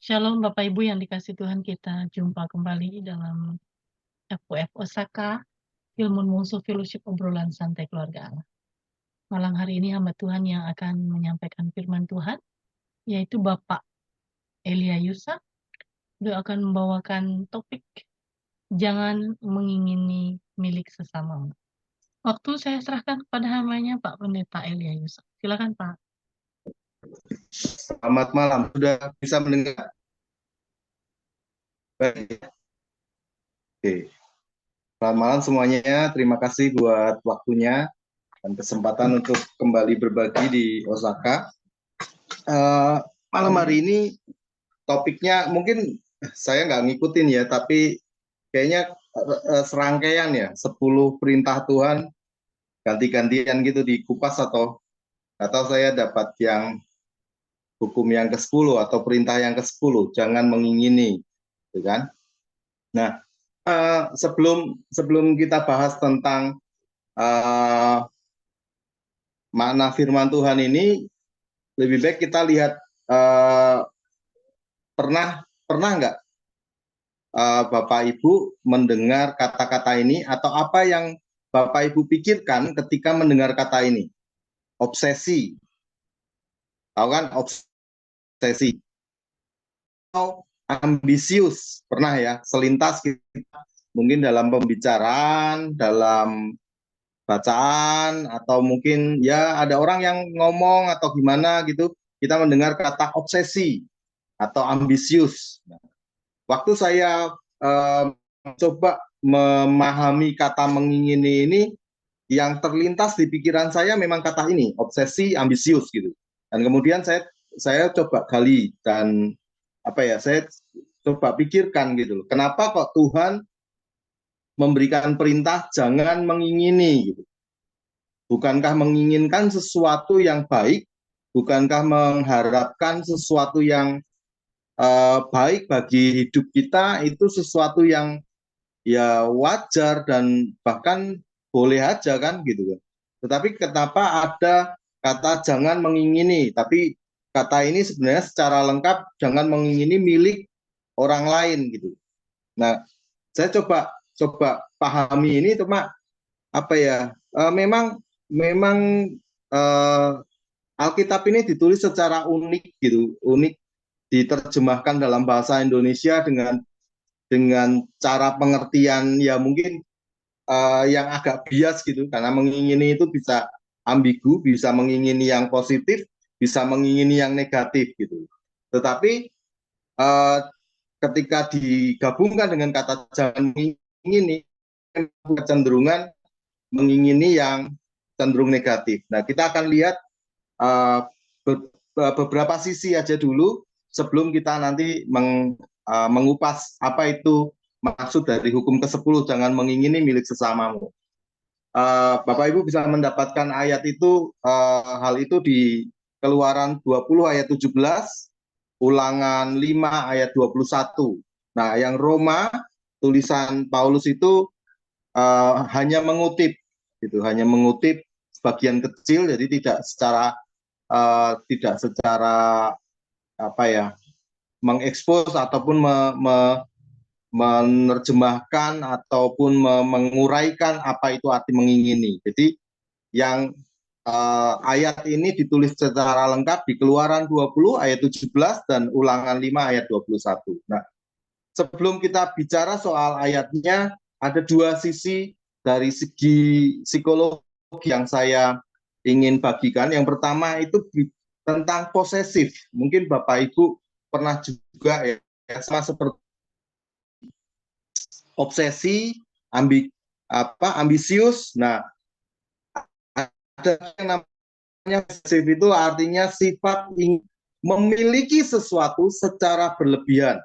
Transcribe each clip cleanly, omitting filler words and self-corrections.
Shalom Bapak Ibu yang dikasih Tuhan, kita jumpa kembali dalam FUF Osaka, Ilmu Musuh Fellowship Obrolan Santai Keluarga Allah. Malam hari ini hamba Tuhan yang akan menyampaikan firman Tuhan, yaitu Bapak Elia Yusa. Dia akan membawakan topik, jangan mengingini milik sesamamu. Waktu saya serahkan kepada hambanya Pak Pendeta Elia Yusa. Silakan Pak. Selamat malam, sudah bisa mendengar? Baik. Oke. Selamat malam semuanya, terima kasih buat waktunya dan kesempatan untuk kembali berbagi di Osaka. Malam hari ini topiknya mungkin saya nggak ngikutin ya, tapi kayaknya serangkaian ya, 10 perintah Tuhan ganti-gantian gitu dikupas atau saya dapat yang hukum yang ke-10 atau perintah yang ke-10, jangan mengingini, gitu kan? Nah, sebelum kita bahas tentang makna firman Tuhan ini, lebih baik kita lihat pernah nggak Bapak Ibu mendengar kata-kata ini, atau apa yang Bapak Ibu pikirkan ketika mendengar kata ini? Obsesi, tahu kan obsesi? Atau ambisius, pernah ya, selintas kita mungkin dalam pembicaraan, dalam bacaan, atau mungkin ya ada orang yang ngomong atau gimana gitu, kita mendengar kata obsesi atau ambisius. Waktu saya coba memahami kata mengingini ini, yang terlintas di pikiran saya memang kata ini, obsesi, ambisius gitu. Dan kemudian saya coba gali dan saya coba pikirkan gitu, kenapa kok Tuhan memberikan perintah jangan mengingini gitu. Bukankah menginginkan sesuatu yang baik? Bukankah mengharapkan sesuatu yang baik bagi hidup kita itu sesuatu yang ya wajar dan bahkan boleh aja kan gitu kan. Tetapi kenapa ada kata jangan mengingini? Tapi kata ini sebenarnya secara lengkap jangan mengingini milik orang lain gitu. Nah, saya coba pahami ini, cuma memang Alkitab ini ditulis secara unik gitu, unik diterjemahkan dalam bahasa Indonesia dengan cara pengertian ya mungkin yang agak bias gitu, karena mengingini itu bisa ambigu, bisa mengingini yang positif, bisa mengingini yang negatif gitu. Tetapi ketika digabungkan dengan kata jangan mengingini, kecenderungan mengingini yang cenderung negatif. Nah, kita akan lihat beberapa sisi aja dulu sebelum kita nanti mengupas apa itu maksud dari hukum ke-10, jangan mengingini milik sesamamu. Bapak Ibu bisa mendapatkan ayat itu, hal itu di Keluaran 20 ayat 17, Ulangan 5 ayat 21. Nah, yang Roma, tulisan Paulus itu hanya mengutip sebagian kecil, jadi tidak secara mengekspos ataupun menerjemahkan ataupun menguraikan apa itu arti mengingini. Jadi yang ayat ini ditulis secara lengkap di Keluaran 20 ayat 17 dan Ulangan 5 ayat 21. Nah, sebelum kita bicara soal ayatnya, ada dua sisi dari segi psikologi yang saya ingin bagikan. Yang pertama itu tentang posesif. Mungkin Bapak Ibu pernah juga ya, sama seperti obsesi, ambisius. Nah, ada yang namanya posesif, itu artinya sifat memiliki sesuatu secara berlebihan.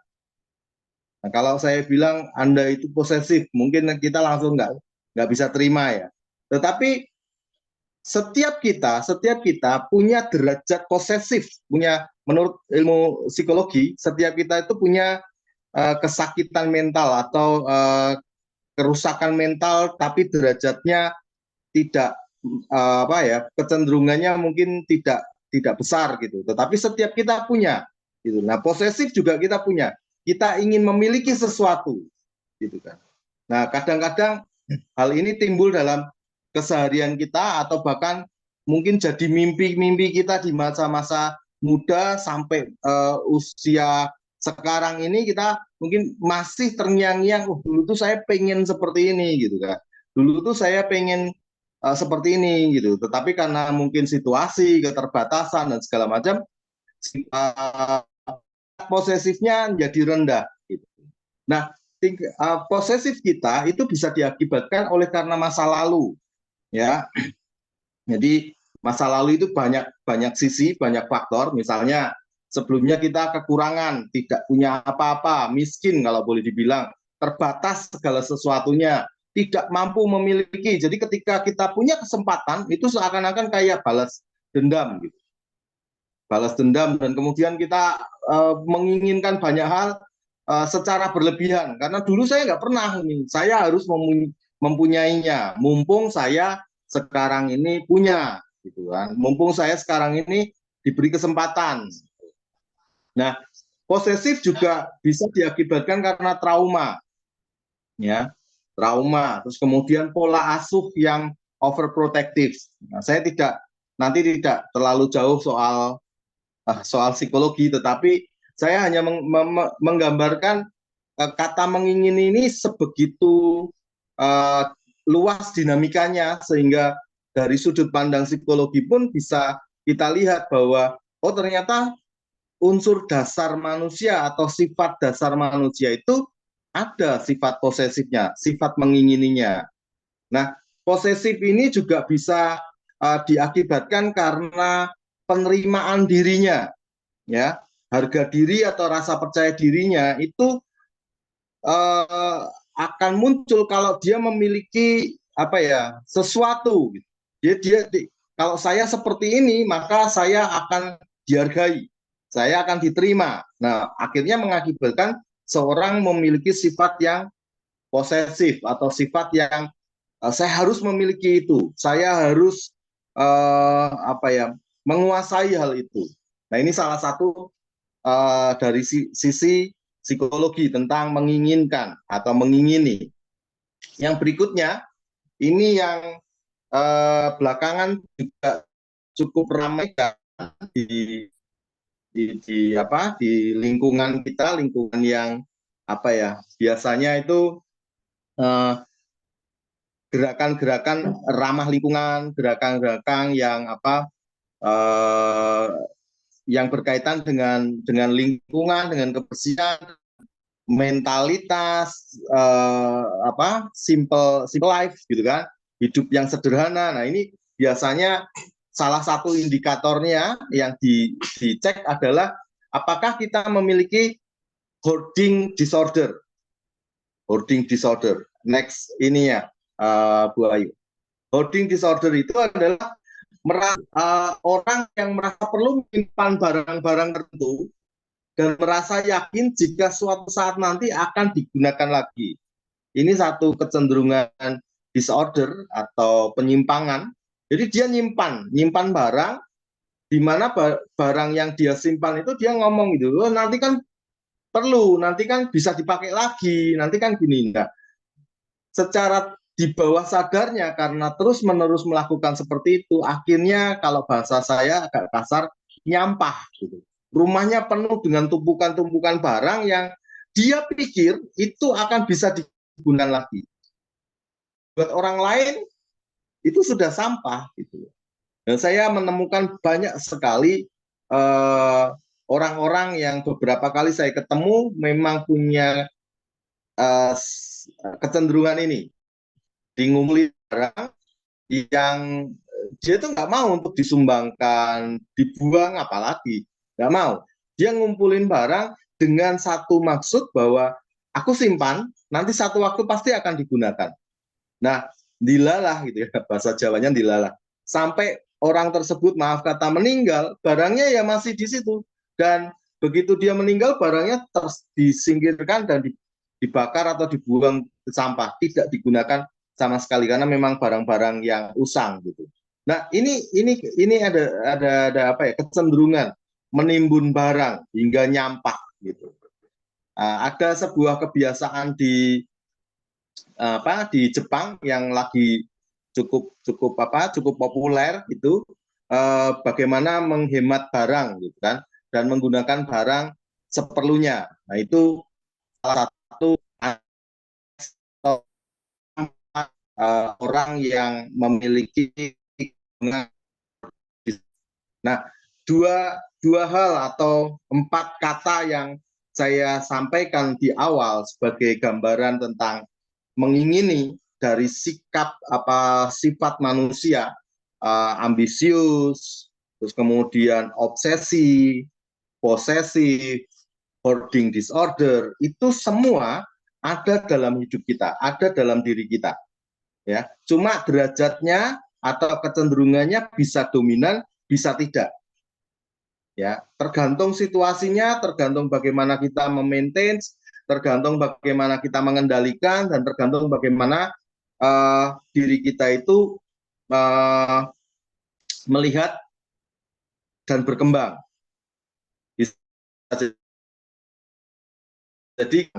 Nah, kalau saya bilang Anda itu posesif, mungkin kita langsung nggak bisa terima ya. Tetapi setiap kita punya derajat posesif, menurut ilmu psikologi, setiap kita itu punya kesakitan mental atau kerusakan mental, tapi derajatnya tidak kecenderungannya mungkin tidak besar gitu. Tetapi setiap kita punya. gitu. Nah, posesif juga kita punya. Kita ingin memiliki sesuatu, gitu kan. Nah, kadang-kadang hal ini timbul dalam keseharian kita atau bahkan mungkin jadi mimpi-mimpi kita di masa-masa muda sampai usia sekarang ini kita mungkin masih terngiang-ngiang, dulu tuh saya pengen seperti ini gitu kan. Dulu tuh saya pengen seperti ini gitu. Tetapi karena mungkin situasi, keterbatasan dan segala macam, uh, posesifnya menjadi rendah. Gitu. Nah, posesif kita itu bisa diakibatkan oleh karena masa lalu, ya. Jadi masa lalu itu banyak banyak sisi, banyak faktor. Misalnya sebelumnya kita kekurangan, tidak punya apa-apa, miskin kalau boleh dibilang, terbatas segala sesuatunya, tidak mampu memiliki. Jadi ketika kita punya kesempatan, itu seakan-akan kayak balas dendam, gitu. Balas dendam dan kemudian kita menginginkan banyak hal secara berlebihan. Karena dulu saya nggak pernah ini, saya harus mempunyainya. Mumpung saya sekarang ini punya, gitu kan. Mumpung saya sekarang ini diberi kesempatan. Nah, posesif juga bisa diakibatkan karena trauma, ya, trauma. Terus kemudian pola asuh yang overprotective. Nah, saya tidak terlalu jauh soal psikologi, tetapi saya hanya menggambarkan kata mengingini ini sebegitu uh, luas dinamikanya, sehingga dari sudut pandang psikologi pun bisa kita lihat bahwa oh ternyata unsur dasar manusia atau sifat dasar manusia itu ada sifat posesifnya, sifat mengingininya. Nah, posesif ini juga bisa diakibatkan karena penerimaan dirinya, ya, harga diri atau rasa percaya dirinya itu akan muncul kalau dia memiliki apa ya, sesuatu. Kalau saya seperti ini maka saya akan dihargai, saya akan diterima. Nah, akhirnya mengakibatkan seorang memiliki sifat yang posesif atau sifat yang saya harus memiliki itu, saya harus apa ya, menguasai hal itu. Nah, ini salah satu dari sisi psikologi tentang menginginkan atau mengingini. Yang berikutnya, ini yang belakangan juga cukup ramai di, di lingkungan kita, lingkungan yang apa ya, biasanya itu gerakan-gerakan ramah lingkungan, gerakan-gerakan yang yang berkaitan dengan lingkungan, dengan kebersihan, mentalitas simple life gitu kan, hidup yang sederhana. Nah, ini biasanya salah satu indikatornya yang dicek adalah apakah kita memiliki hoarding disorder. Hoarding disorder. Next ini ya, Bu Ayu. Hoarding disorder itu adalah orang yang merasa perlu menyimpan barang-barang tertentu dan merasa yakin jika suatu saat nanti akan digunakan lagi. Ini satu kecenderungan disorder atau penyimpangan. Jadi dia nyimpan barang, di mana barang yang dia simpan itu dia ngomong gitu, oh, nanti kan perlu, nanti kan bisa dipakai lagi, nanti kan gini. Nah, secara di bawah sadarnya karena terus-menerus melakukan seperti itu, akhirnya kalau bahasa saya agak kasar, nyampah gitu. Rumahnya penuh dengan tumpukan-tumpukan barang yang dia pikir itu akan bisa digunakan lagi. Buat orang lain itu sudah sampah gitu. Dan saya menemukan banyak sekali orang-orang yang beberapa kali saya ketemu memang punya kecenderungan ini, ngumpulin barang yang dia tuh nggak mau untuk disumbangkan, dibuang, apalagi nggak mau. Dia ngumpulin barang dengan satu maksud bahwa aku simpan, nanti satu waktu pasti akan digunakan. Nah, dilalah gitu ya, bahasa Jawanya dilalah. Sampai orang tersebut, maaf kata, meninggal, barangnya ya masih di situ. Dan begitu dia meninggal, barangnya disingkirkan dan dibakar atau dibuang ke sampah, tidak digunakan sama sekali karena memang barang-barang yang usang gitu. Nah, ini ada apa ya, kecenderungan menimbun barang hingga nyampah gitu. Ada sebuah kebiasaan di Jepang yang lagi cukup populer itu, bagaimana menghemat barang gitu kan, dan menggunakan barang seperlunya. Nah, itu salah satu orang yang memiliki. Nah, dua hal atau 4 kata yang saya sampaikan di awal sebagai gambaran tentang mengingini dari sifat manusia, ambisius, terus kemudian obsesi, posesif, hoarding disorder, itu semua ada dalam hidup kita, ada dalam diri kita. Ya, cuma derajatnya atau kecenderungannya bisa dominan, bisa tidak. Ya, tergantung situasinya, tergantung bagaimana kita memaintain, tergantung bagaimana kita mengendalikan, dan tergantung bagaimana diri kita itu melihat dan berkembang. Jadi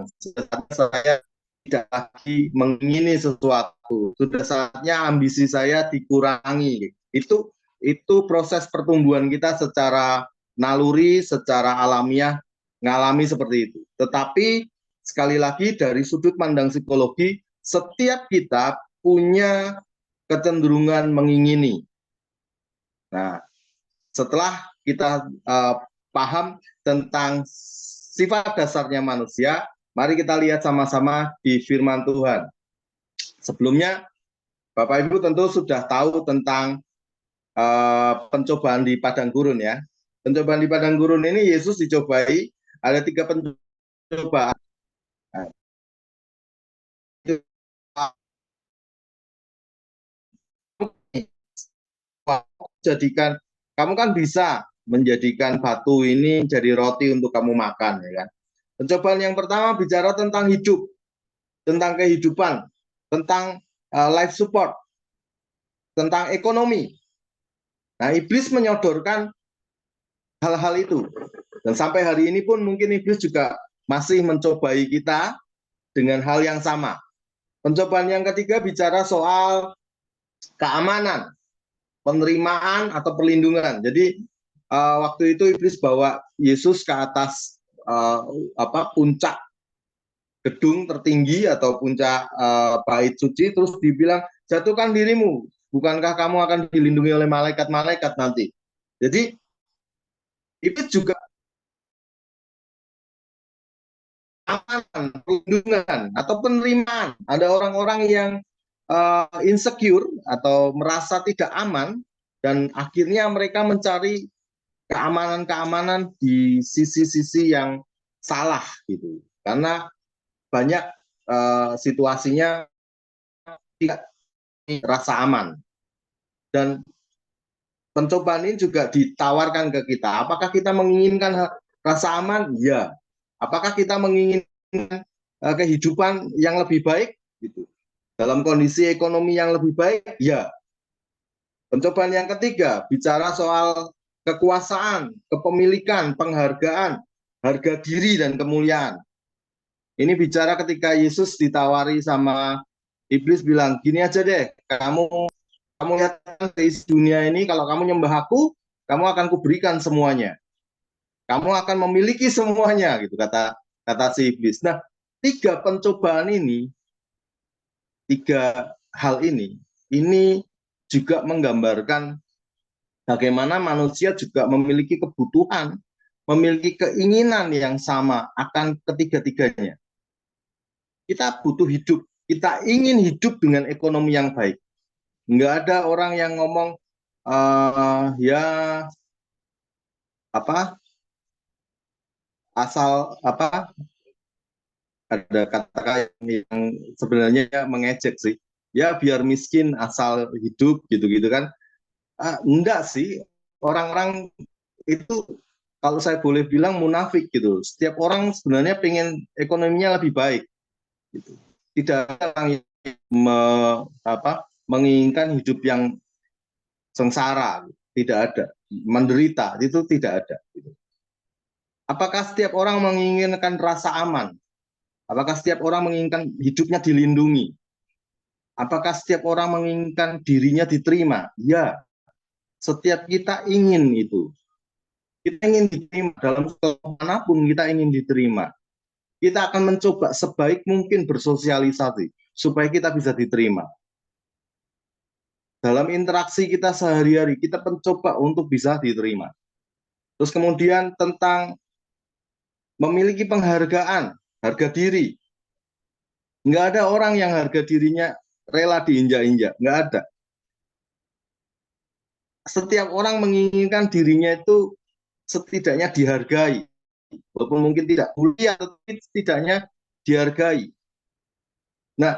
saya tidak lagi mengingini sesuatu, sudah saatnya ambisi saya dikurangi. Itu proses pertumbuhan kita secara naluri, secara alamiah ngalami seperti itu. Tetapi sekali lagi dari sudut pandang psikologi, setiap kita punya kecenderungan mengingini. Nah, setelah kita paham tentang sifat dasarnya manusia, mari kita lihat sama-sama di firman Tuhan. Sebelumnya, Bapak Ibu tentu sudah tahu tentang pencobaan di padang gurun ya. Pencobaan di padang gurun ini Yesus dicobai, ada 3 pencobaan. Nah, jadikan, kamu kan bisa menjadikan batu ini jadi roti untuk kamu makan, ya kan. Pencobaan yang pertama bicara tentang hidup, tentang kehidupan, tentang life support, tentang ekonomi. Nah, iblis menyodorkan hal-hal itu. Dan sampai hari ini pun mungkin iblis juga masih mencobai kita dengan hal yang sama. Pencobaan yang ketiga bicara soal keamanan, penerimaan atau perlindungan. Jadi waktu itu iblis bawa Yesus ke atas puncak gedung tertinggi atau puncak bait suci, terus dibilang, jatuhkan dirimu, bukankah kamu akan dilindungi oleh malaikat-malaikat nanti. Jadi itu juga amanan, perlindungan atau penerimaan. Ada orang-orang yang insecure atau merasa tidak aman, dan akhirnya mereka mencari keamanan-keamanan di sisi-sisi yang salah gitu. Karena banyak situasinya tidak rasa aman. Dan pencobaan ini juga ditawarkan ke kita. Apakah kita menginginkan rasa aman? Ya. Apakah kita menginginkan kehidupan yang lebih baik? Gitu. Dalam kondisi ekonomi yang lebih baik? Ya. Pencobaan yang ketiga bicara soal kekuasaan, kepemilikan, penghargaan, harga diri, dan kemuliaan. Ini bicara ketika Yesus ditawari sama iblis, bilang, gini aja deh, kamu lihat isi dunia ini, kalau kamu nyembah aku, kamu akan kuberikan semuanya. Kamu akan memiliki semuanya, gitu kata si iblis. Nah, 3 pencobaan ini, 3 hal ini juga menggambarkan bagaimana manusia juga memiliki kebutuhan, memiliki keinginan yang sama akan ketiga-tiganya. Kita butuh hidup, kita ingin hidup dengan ekonomi yang baik. Nggak ada orang yang ngomong asal ada kata yang sebenarnya mengejek sih, ya biar miskin asal hidup gitu kan. Enggak sih, orang-orang itu kalau saya boleh bilang munafik gitu. Setiap orang sebenarnya pengen ekonominya lebih baik gitu. Tidak ada orang yang menginginkan hidup yang sengsara, tidak ada, menderita, itu tidak ada gitu. Apakah setiap orang menginginkan rasa aman? Apakah setiap orang menginginkan hidupnya dilindungi? Apakah setiap orang menginginkan dirinya diterima? Ya, setiap kita ingin itu. Kita ingin diterima dalam kelompok manapun, kita ingin diterima. Kita akan mencoba sebaik mungkin bersosialisasi supaya kita bisa diterima. Dalam interaksi kita sehari-hari, kita mencoba untuk bisa diterima. Terus kemudian tentang memiliki penghargaan, harga diri. Nggak ada orang yang harga dirinya rela diinjak-injak, nggak ada. Setiap orang menginginkan dirinya itu setidaknya dihargai, walaupun mungkin tidak mulia, tetapi setidaknya dihargai. Nah,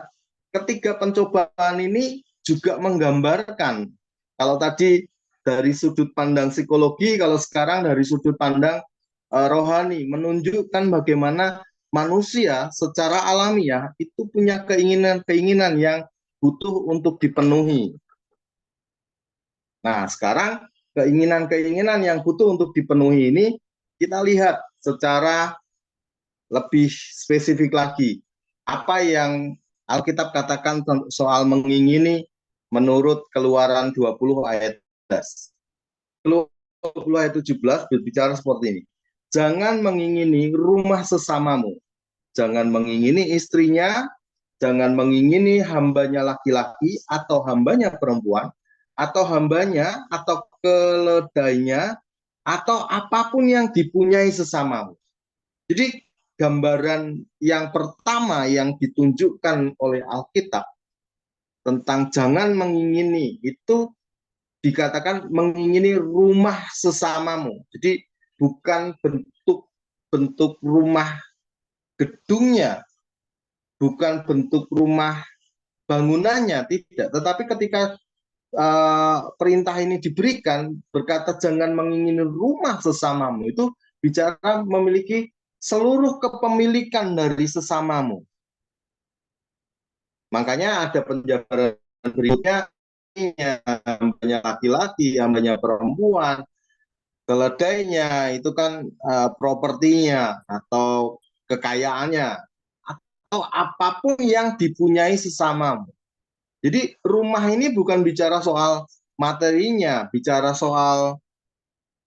ketiga pencobaan ini juga menggambarkan, kalau tadi dari sudut pandang psikologi, kalau sekarang dari sudut pandang rohani, menunjukkan bagaimana manusia secara alamiah itu punya keinginan-keinginan yang butuh untuk dipenuhi. Nah, sekarang keinginan-keinginan yang butuh untuk dipenuhi ini kita lihat secara lebih spesifik lagi. Apa yang Alkitab katakan soal mengingini menurut Keluaran 20 ayat 17. Keluaran 20 ayat 17 berbicara seperti ini. Jangan mengingini rumah sesamamu. Jangan mengingini istrinya, jangan mengingini hambanya laki-laki atau hambanya perempuan, atau hambanya atau keledainya, atau apapun yang dipunyai sesamamu. Jadi gambaran yang pertama yang ditunjukkan oleh Alkitab tentang jangan mengingini itu dikatakan mengingini rumah sesamamu. Jadi bukan bentuk rumah gedungnya, bukan bentuk rumah bangunannya, tidak. Tetapi ketika perintah ini diberikan berkata jangan mengingini rumah sesamamu, itu bicara memiliki seluruh kepemilikan dari sesamamu. Makanya ada penjabaran berikutnya, hambanya laki-laki, hambanya perempuan, keledainya itu kan propertinya atau kekayaannya, atau apapun yang dipunyai sesamamu. Jadi rumah ini bukan bicara soal materinya, bicara soal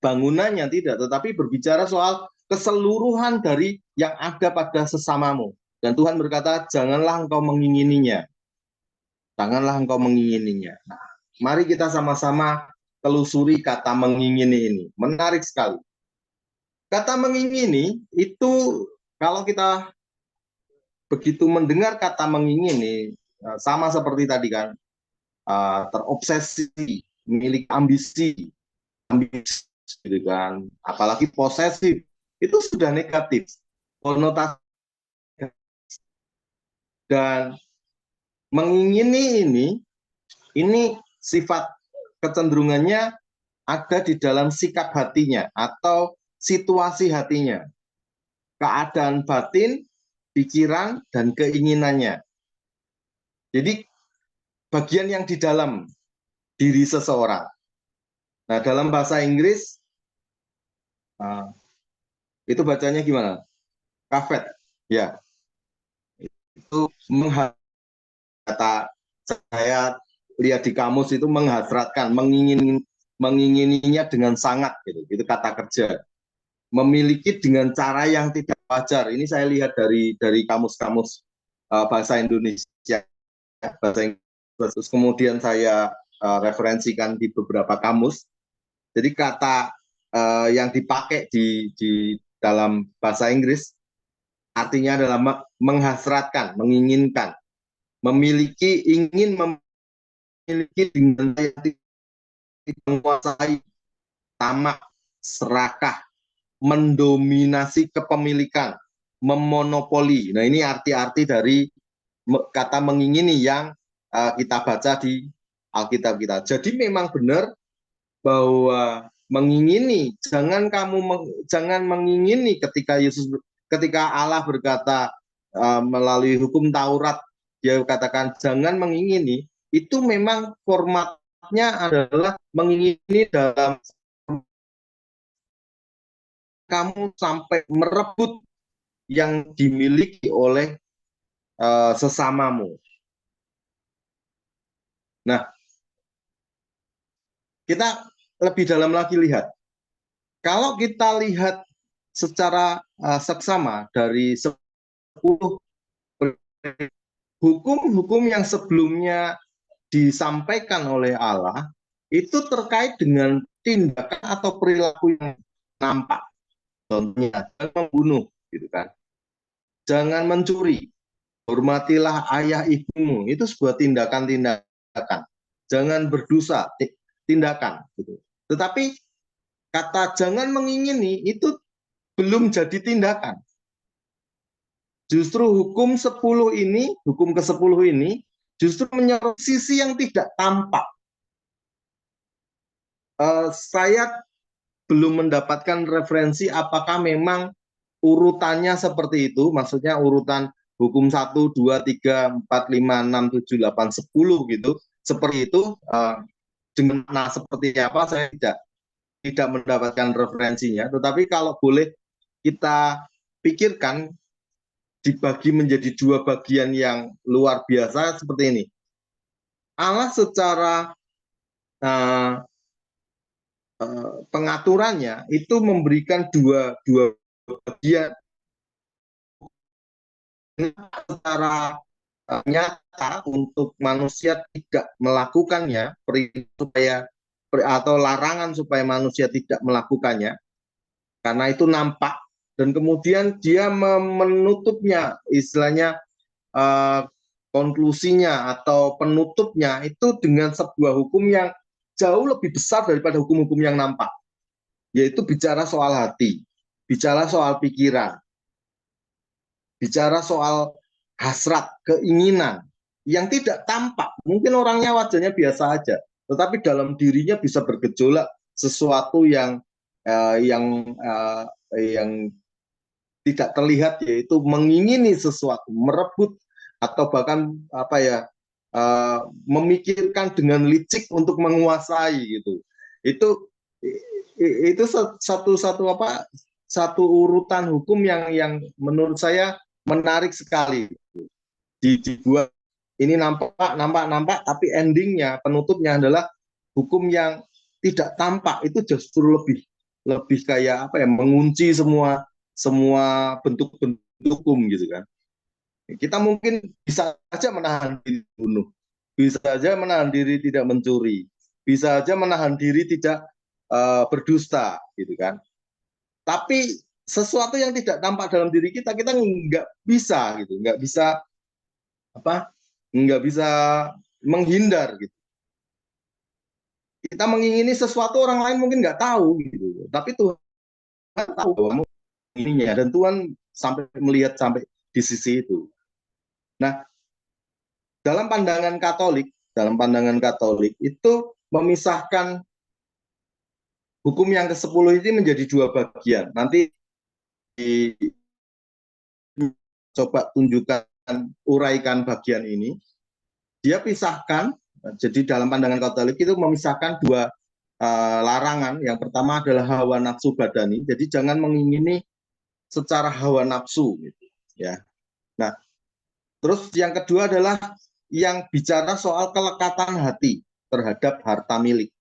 bangunannya, tidak, tetapi berbicara soal keseluruhan dari yang ada pada sesamamu. Dan Tuhan berkata, janganlah engkau mengingininya. Janganlah engkau mengingininya. Nah, mari kita sama-sama telusuri kata mengingini ini. Menarik sekali. Kata mengingini itu kalau kita begitu mendengar kata mengingini, sama seperti tadi kan, terobsesi, memiliki ambisi, gitu kan, apalagi posesif, itu sudah negatif konotasi. Dan mengingini ini sifat kecenderungannya ada di dalam sikap hatinya atau situasi hatinya, keadaan batin, pikiran, dan keinginannya. Jadi bagian yang di dalam diri seseorang. Nah, dalam bahasa Inggris itu bacanya gimana? Kafet, ya. Itu kata saya lihat di kamus itu menghasratkan, mengingininya dengan sangat, gitu. Itu kata kerja. Memiliki dengan cara yang tidak wajar. Ini saya lihat dari kamus-kamus bahasa Indonesia, bahasa Inggris. Terus kemudian saya referensikan di beberapa kamus. Jadi kata yang dipakai di dalam bahasa Inggris artinya adalah menghasratkan, menginginkan, memiliki, ingin memiliki dengan menguasai, tamak, serakah, mendominasi kepemilikan, memonopoli. Nah, ini arti-arti dari kata mengingini yang kita baca di Alkitab kita. Jadi memang benar bahwa mengingini, jangan mengingini ketika Allah berkata melalui hukum Taurat, dia katakan jangan mengingini, itu memang formatnya adalah mengingini dalam kamu sampai merebut yang dimiliki oleh sesamamu. Nah, kita lebih dalam lagi lihat. Kalau kita lihat secara seksama dari 10 hukum-hukum yang sebelumnya disampaikan oleh Allah, itu terkait dengan tindakan atau perilaku yang nampak. Contohnya, jangan membunuh, gitu kan. Jangan mencuri, hormatilah ayah ibumu, itu sebuah tindakan-tindakan. Jangan berdosa, tindakan. Gitu. Tetapi kata jangan mengingini itu belum jadi tindakan. Justru hukum 10 ini, hukum ke-10 ini, justru menyorot sisi yang tidak tampak. Saya belum mendapatkan referensi apakah memang urutannya seperti itu, maksudnya urutan hukum 1, 2, 3, 4, 5, 6, 7, 8, 10 gitu, seperti itu, dengan seperti apa saya tidak mendapatkan referensinya, tetapi kalau boleh kita pikirkan dibagi menjadi dua bagian yang luar biasa seperti ini. Allah secara pengaturannya itu memberikan dua bagian secara nyata untuk manusia tidak melakukannya, supaya atau larangan supaya manusia tidak melakukannya, karena itu nampak, dan kemudian dia menutupnya, istilahnya konklusinya atau penutupnya itu dengan sebuah hukum yang jauh lebih besar daripada hukum-hukum yang nampak, yaitu bicara soal hati, bicara soal pikiran, bicara soal hasrat, keinginan yang tidak tampak. Mungkin orangnya wajahnya biasa aja, tetapi dalam dirinya bisa bergejolak sesuatu yang tidak terlihat, yaitu mengingini sesuatu, merebut, atau bahkan memikirkan dengan licik untuk menguasai gitu. Itu satu urutan hukum yang menurut saya menarik sekali. Dibuat ini nampak, tapi endingnya, penutupnya adalah hukum yang tidak tampak, itu justru lebih kayak mengunci semua bentuk-bentuk hukum gitu kan. Kita mungkin bisa saja menahan diri bunuh, bisa saja menahan diri tidak mencuri, bisa saja menahan diri tidak berdusta gitu kan. Tapi sesuatu yang tidak tampak dalam diri kita nggak bisa gitu, nggak bisa menghindar gitu. Kita mengingini sesuatu, orang lain mungkin nggak tahu gitu, tapi Tuhan tahu bahwa ininya, dan Tuhan sampai melihat sampai di sisi itu. Nah, dalam pandangan Katolik itu memisahkan hukum yang ke-10 ini menjadi dua bagian. Nanti coba tunjukkan, uraikan bagian ini. Dia pisahkan, jadi dalam pandangan Katolik itu memisahkan dua larangan. Yang pertama adalah hawa nafsu badani, jadi jangan mengingini secara hawa nafsu gitu, ya. Nah, terus yang kedua adalah yang bicara soal kelekatan hati terhadap harta milik.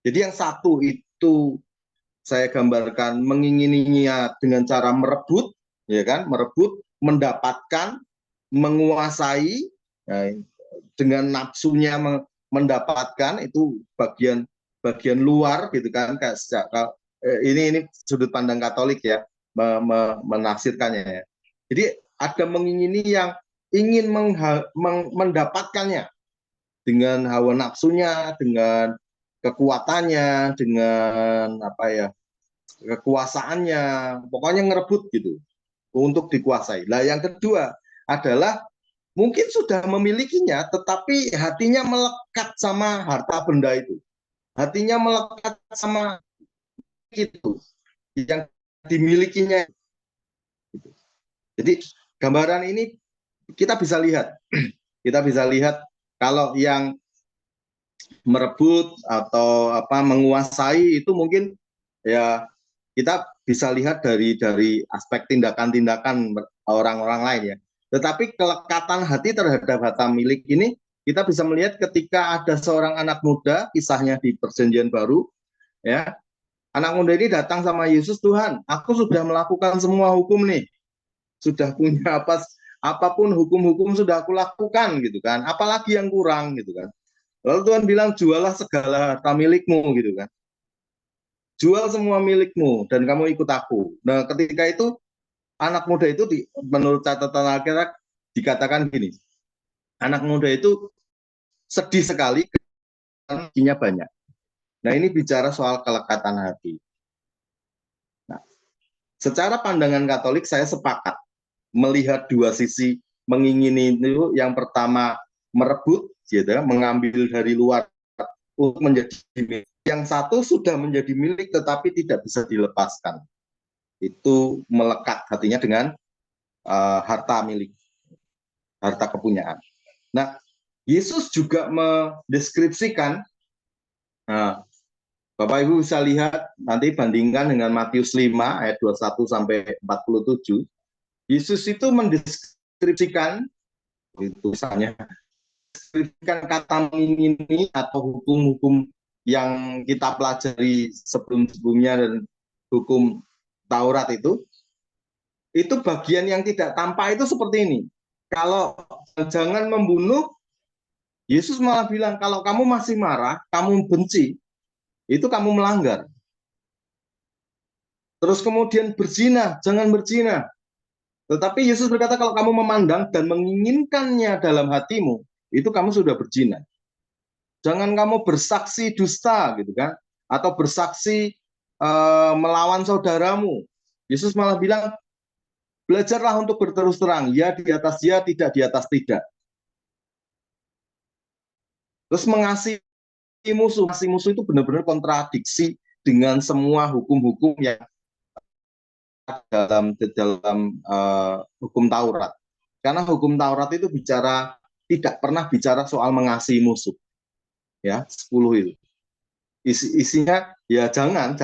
Jadi yang satu itu saya gambarkan mengingininya dengan cara merebut, ya kan, merebut, mendapatkan, menguasai, ya, dengan nafsunya mendapatkan, itu bagian luar gitu kan, ini sudut pandang Katolik ya, menafsirkannya ya. Jadi ada mengingini yang ingin mendapatkannya dengan hawa nafsunya, dengan kekuatannya, dengan kekuasaannya, pokoknya ngerebut gitu untuk dikuasai. Nah, yang kedua adalah mungkin sudah memilikinya, tetapi hatinya melekat sama harta benda itu, hatinya melekat sama itu yang dimilikinya. Jadi gambaran ini kita bisa lihat, kalau yang merebut atau menguasai itu mungkin ya kita bisa lihat dari aspek tindakan-tindakan orang-orang lain ya. Tetapi kelekatan hati terhadap harta milik ini kita bisa melihat ketika ada seorang anak muda, kisahnya di Perjanjian Baru, ya. Anak muda ini datang sama Yesus, Tuhan, aku sudah melakukan semua hukum nih, sudah punya apapun hukum-hukum sudah aku lakukan gitu kan, apalagi yang kurang gitu kan. Lalu Tuhan bilang, jualah segala harta milikmu gitu kan, jual semua milikmu dan kamu ikut aku. Nah ketika itu anak muda itu menurut catatan Alkitab dikatakan gini, anak muda itu sedih sekali karena rezekinya banyak. Nah ini bicara soal kelekatan hati. Nah, secara pandangan Katolik saya sepakat melihat dua sisi mengingini itu. Yang pertama merebut, gitu, mengambil dari luar untuk menjadi milik. Yang satu sudah menjadi milik tetapi tidak bisa dilepaskan. Itu melekat hatinya dengan harta milik, harta kepunyaan. Nah, Yesus juga mendeskripsikan, nah, Bapak Ibu bisa lihat nanti bandingkan dengan Matius 5 ayat 21 sampai 47. Yesus itu mendeskripsikan itu misalnya mendeskripsikan kata ini atau hukum-hukum yang kita pelajari sebelum-sebelumnya dan hukum Taurat itu bagian yang tidak tampak itu seperti ini. Kalau jangan membunuh, Yesus malah bilang kalau kamu masih marah, kamu benci, itu kamu melanggar. Terus kemudian berzina, jangan berzina. Tetapi Yesus berkata kalau kamu memandang dan menginginkannya dalam hatimu, itu kamu sudah berzina. Jangan kamu bersaksi dusta gitu kan, atau bersaksi melawan saudaramu. Yesus malah bilang belajarlah untuk berterus terang, ya di atas ya, tidak di atas tidak. Terus mengasihi musuh itu benar-benar kontradiksi dengan semua hukum-hukum yang dalam hukum Taurat. Karena hukum Taurat itu tidak pernah bicara soal mengasihi musuh. Ya, 10 itu. Isinya ya jangan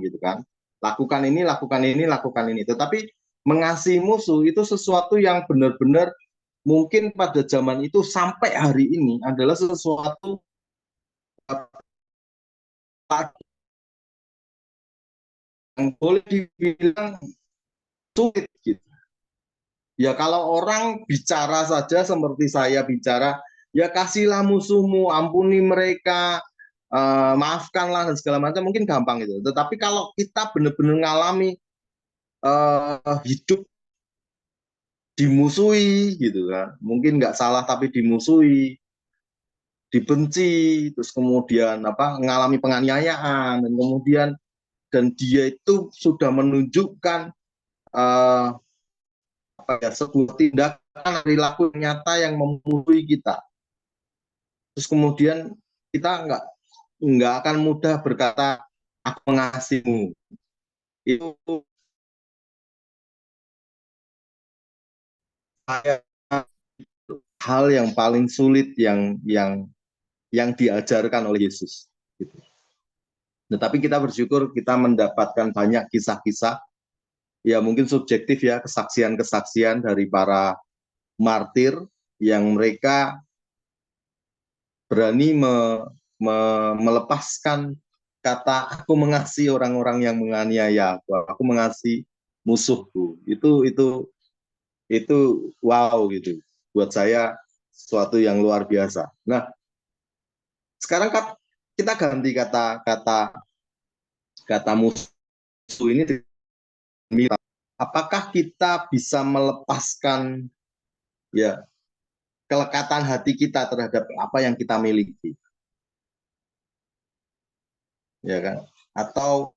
gitu kan. Lakukan ini, lakukan ini, lakukan ini. Tetapi mengasihi musuh itu sesuatu yang benar-benar mungkin pada zaman itu sampai hari ini adalah sesuatu yang boleh dibilang sulit gitu. Ya kalau orang bicara saja seperti saya bicara, ya kasihlah musuhmu, ampuni mereka, maafkanlah dan segala macam mungkin gampang gitu. Tetapi kalau kita benar-benar ngalami hidup dimusuhi gitu kan, mungkin nggak salah tapi dimusuhi, dibenci, terus kemudian mengalami penganiayaan dan dia itu sudah menunjukkan sebuah tindakan perilaku nyata yang memusuhi kita. Terus kemudian kita nggak akan mudah berkata aku mengasihimu. Itu hal yang paling sulit yang diajarkan oleh Yesus. Gitu. Tetapi kita bersyukur kita mendapatkan banyak kisah-kisah, ya mungkin subjektif ya, kesaksian-kesaksian dari para martir yang mereka berani melepaskan kata aku mengasihi orang-orang yang menganiaya aku mengasihi musuhku. Itu wow gitu. Buat saya sesuatu yang luar biasa. Nah, sekarang kita ganti kata musuh ini. Apakah kita bisa melepaskan ya kelekatan hati kita terhadap apa yang kita miliki, ya kan? Atau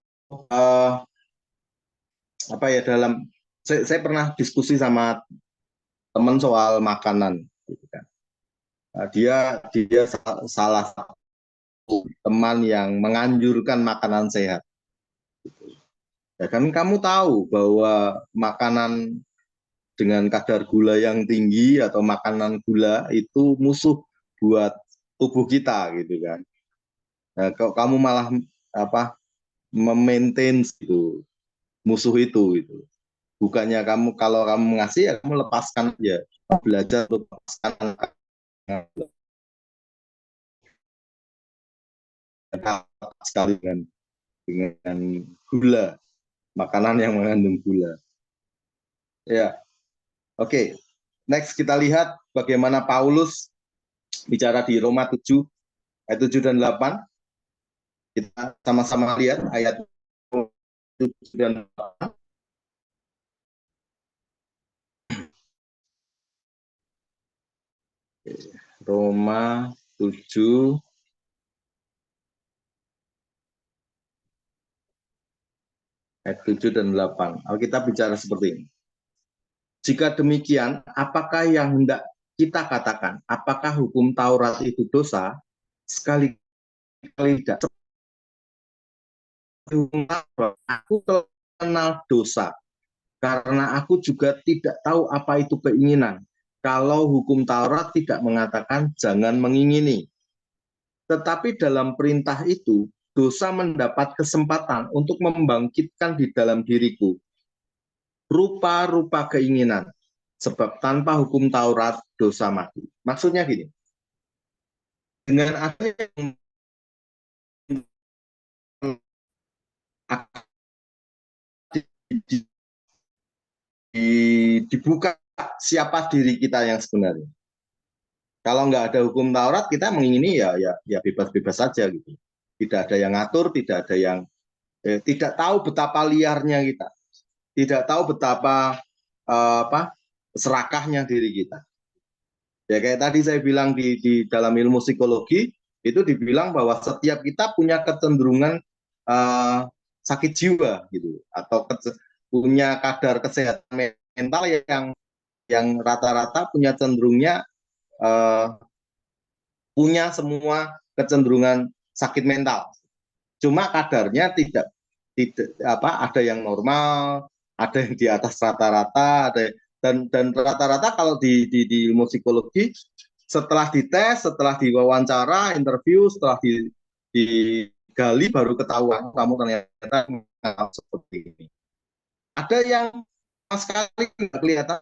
saya pernah diskusi sama teman soal makanan, gitu kan? Dia salah satu teman yang menganjurkan makanan sehat. Ya kan kamu tahu bahwa makanan dengan kadar gula yang tinggi atau makanan gula itu musuh buat tubuh kita gitu kan. Nah, kalau kamu malah memaintain gitu musuh itu gitu. Bukannya kamu, kalau kamu mengasihi ya kamu lepaskan aja, belajar untuk lepaskan sekali dengan gula, makanan yang mengandung gula. Ya, oke. Next kita lihat bagaimana Paulus bicara di Roma 7 ayat 7 dan 8. Kita sama-sama lihat ayat 7 dan 8. Roma 7 ayat 7 dan 8. Alkitab bicara seperti ini. Jika demikian, apakah yang hendak kita katakan? Apakah hukum Taurat itu dosa? Sekali-kali tidak. Aku kenal dosa, karena aku juga tidak tahu apa itu keinginan. Kalau hukum Taurat tidak mengatakan jangan mengingini. Tetapi dalam perintah itu, dosa mendapat kesempatan untuk membangkitkan di dalam diriku rupa-rupa keinginan. Sebab tanpa hukum Taurat, dosa mati. Maksudnya gini, dengan adanya dibuka siapa diri kita yang sebenarnya. Kalau nggak ada hukum Taurat, kita mengingini ya bebas-bebas saja gitu. Tidak ada yang ngatur, tidak ada yang tidak tahu betapa liarnya kita, tidak tahu betapa serakahnya diri kita. Ya kayak tadi saya bilang di dalam ilmu psikologi itu dibilang bahwa setiap kita punya kecenderungan sakit jiwa gitu, atau punya kadar kesehatan mental yang rata-rata punya cenderungnya punya semua kecenderungan sakit mental. Cuma kadarnya tidak ada yang normal, ada yang di atas rata-rata, dan rata-rata kalau di ilmu psikologi setelah dites, setelah diwawancara, interview, setelah digali baru ketahuan kamu ternyata seperti ini. Ada yang sama sekali tidak kelihatan,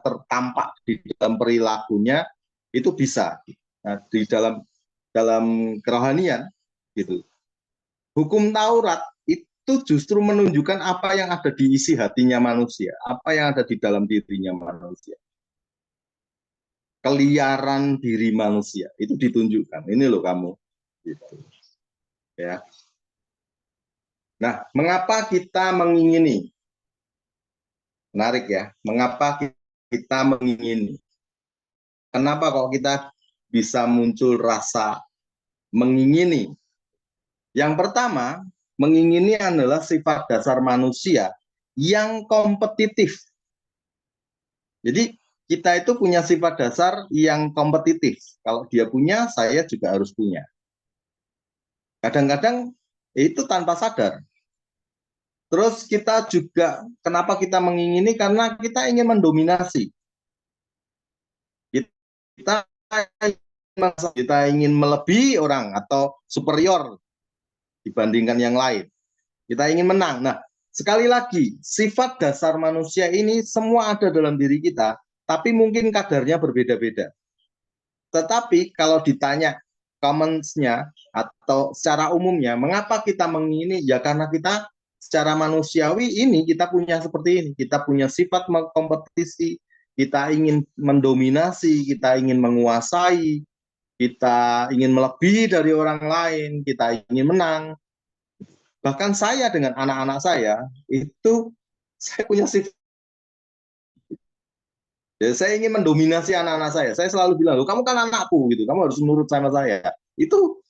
tertampak di dalam perilakunya itu bisa. Nah, di dalam kerohanian gitu. Hukum Taurat itu justru menunjukkan apa yang ada di isi hatinya manusia, apa yang ada di dalam dirinya manusia. Keliaran diri manusia itu ditunjukkan. Ini loh kamu gitu. Ya. Nah, mengapa kita mengingini? Menarik ya. Mengapa kita mengingini? Kenapa kok kita bisa muncul rasa mengingini? Yang pertama, mengingini adalah sifat dasar manusia yang kompetitif. Jadi kita itu punya sifat dasar yang kompetitif. Kalau dia punya, saya juga harus punya. Kadang-kadang itu tanpa sadar. Terus kita juga, kenapa kita mengingini? Karena kita ingin mendominasi. Kita ingin melebihi orang atau superior dibandingkan yang lain. Kita ingin menang. Nah, sekali lagi, sifat dasar manusia ini semua ada dalam diri kita, tapi mungkin kadarnya berbeda-beda. Tetapi kalau ditanya comments-nya atau secara umumnya, mengapa kita mengingini? Ya karena kita secara manusiawi ini kita punya seperti ini. Kita punya sifat kompetisi, kita ingin mendominasi, kita ingin menguasai, kita ingin melebihi dari orang lain, kita ingin menang. Bahkan saya dengan anak-anak saya, itu saya punya sifat. Ya, saya ingin mendominasi anak-anak saya. Saya selalu bilang, kamu kan anakku, gitu. Kamu harus nurut sama saya. Itu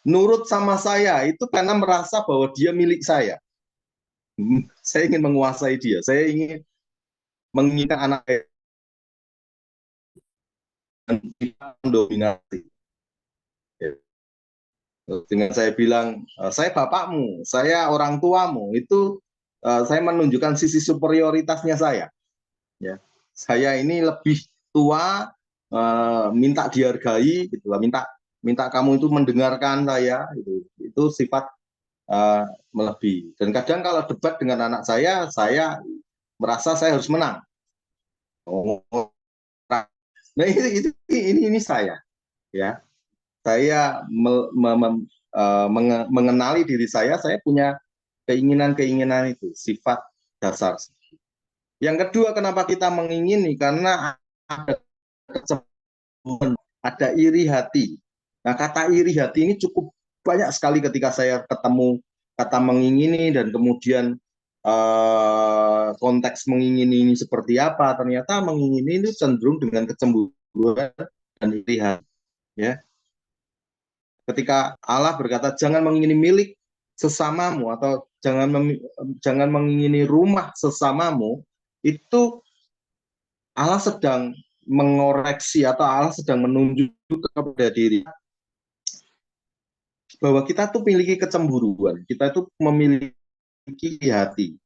nurut sama saya, itu karena merasa bahwa dia milik saya. Saya ingin menguasai dia. Saya ingin menginginkan anak saya mendominasi. Dengan saya bilang, saya bapakmu, saya orang tuamu, itu saya menunjukkan sisi superioritasnya saya. Ya, saya ini lebih tua, minta dihargai, gitu lah, minta kamu itu mendengarkan saya, gitu. Itu sifat melebihi. Dan kadang kalau debat dengan anak saya merasa saya harus menang. Oh, nah ini saya, ya. Saya mengenali diri saya punya keinginan-keinginan itu, sifat dasar. Yang kedua, kenapa kita mengingini? Karena ada kecemburuan, ada iri hati. Nah, kata iri hati ini cukup banyak sekali ketika saya ketemu kata mengingini, dan kemudian konteks mengingini ini seperti apa. Ternyata mengingini itu cenderung dengan kecemburuan dan iri hati. Ya. Ketika Allah berkata jangan mengingini milik sesamamu, atau jangan mengingini rumah sesamamu, itu Allah sedang mengoreksi, atau Allah sedang menunjuk kepada diri bahwa kita tuh memiliki kecemburuan, kita itu memiliki hati.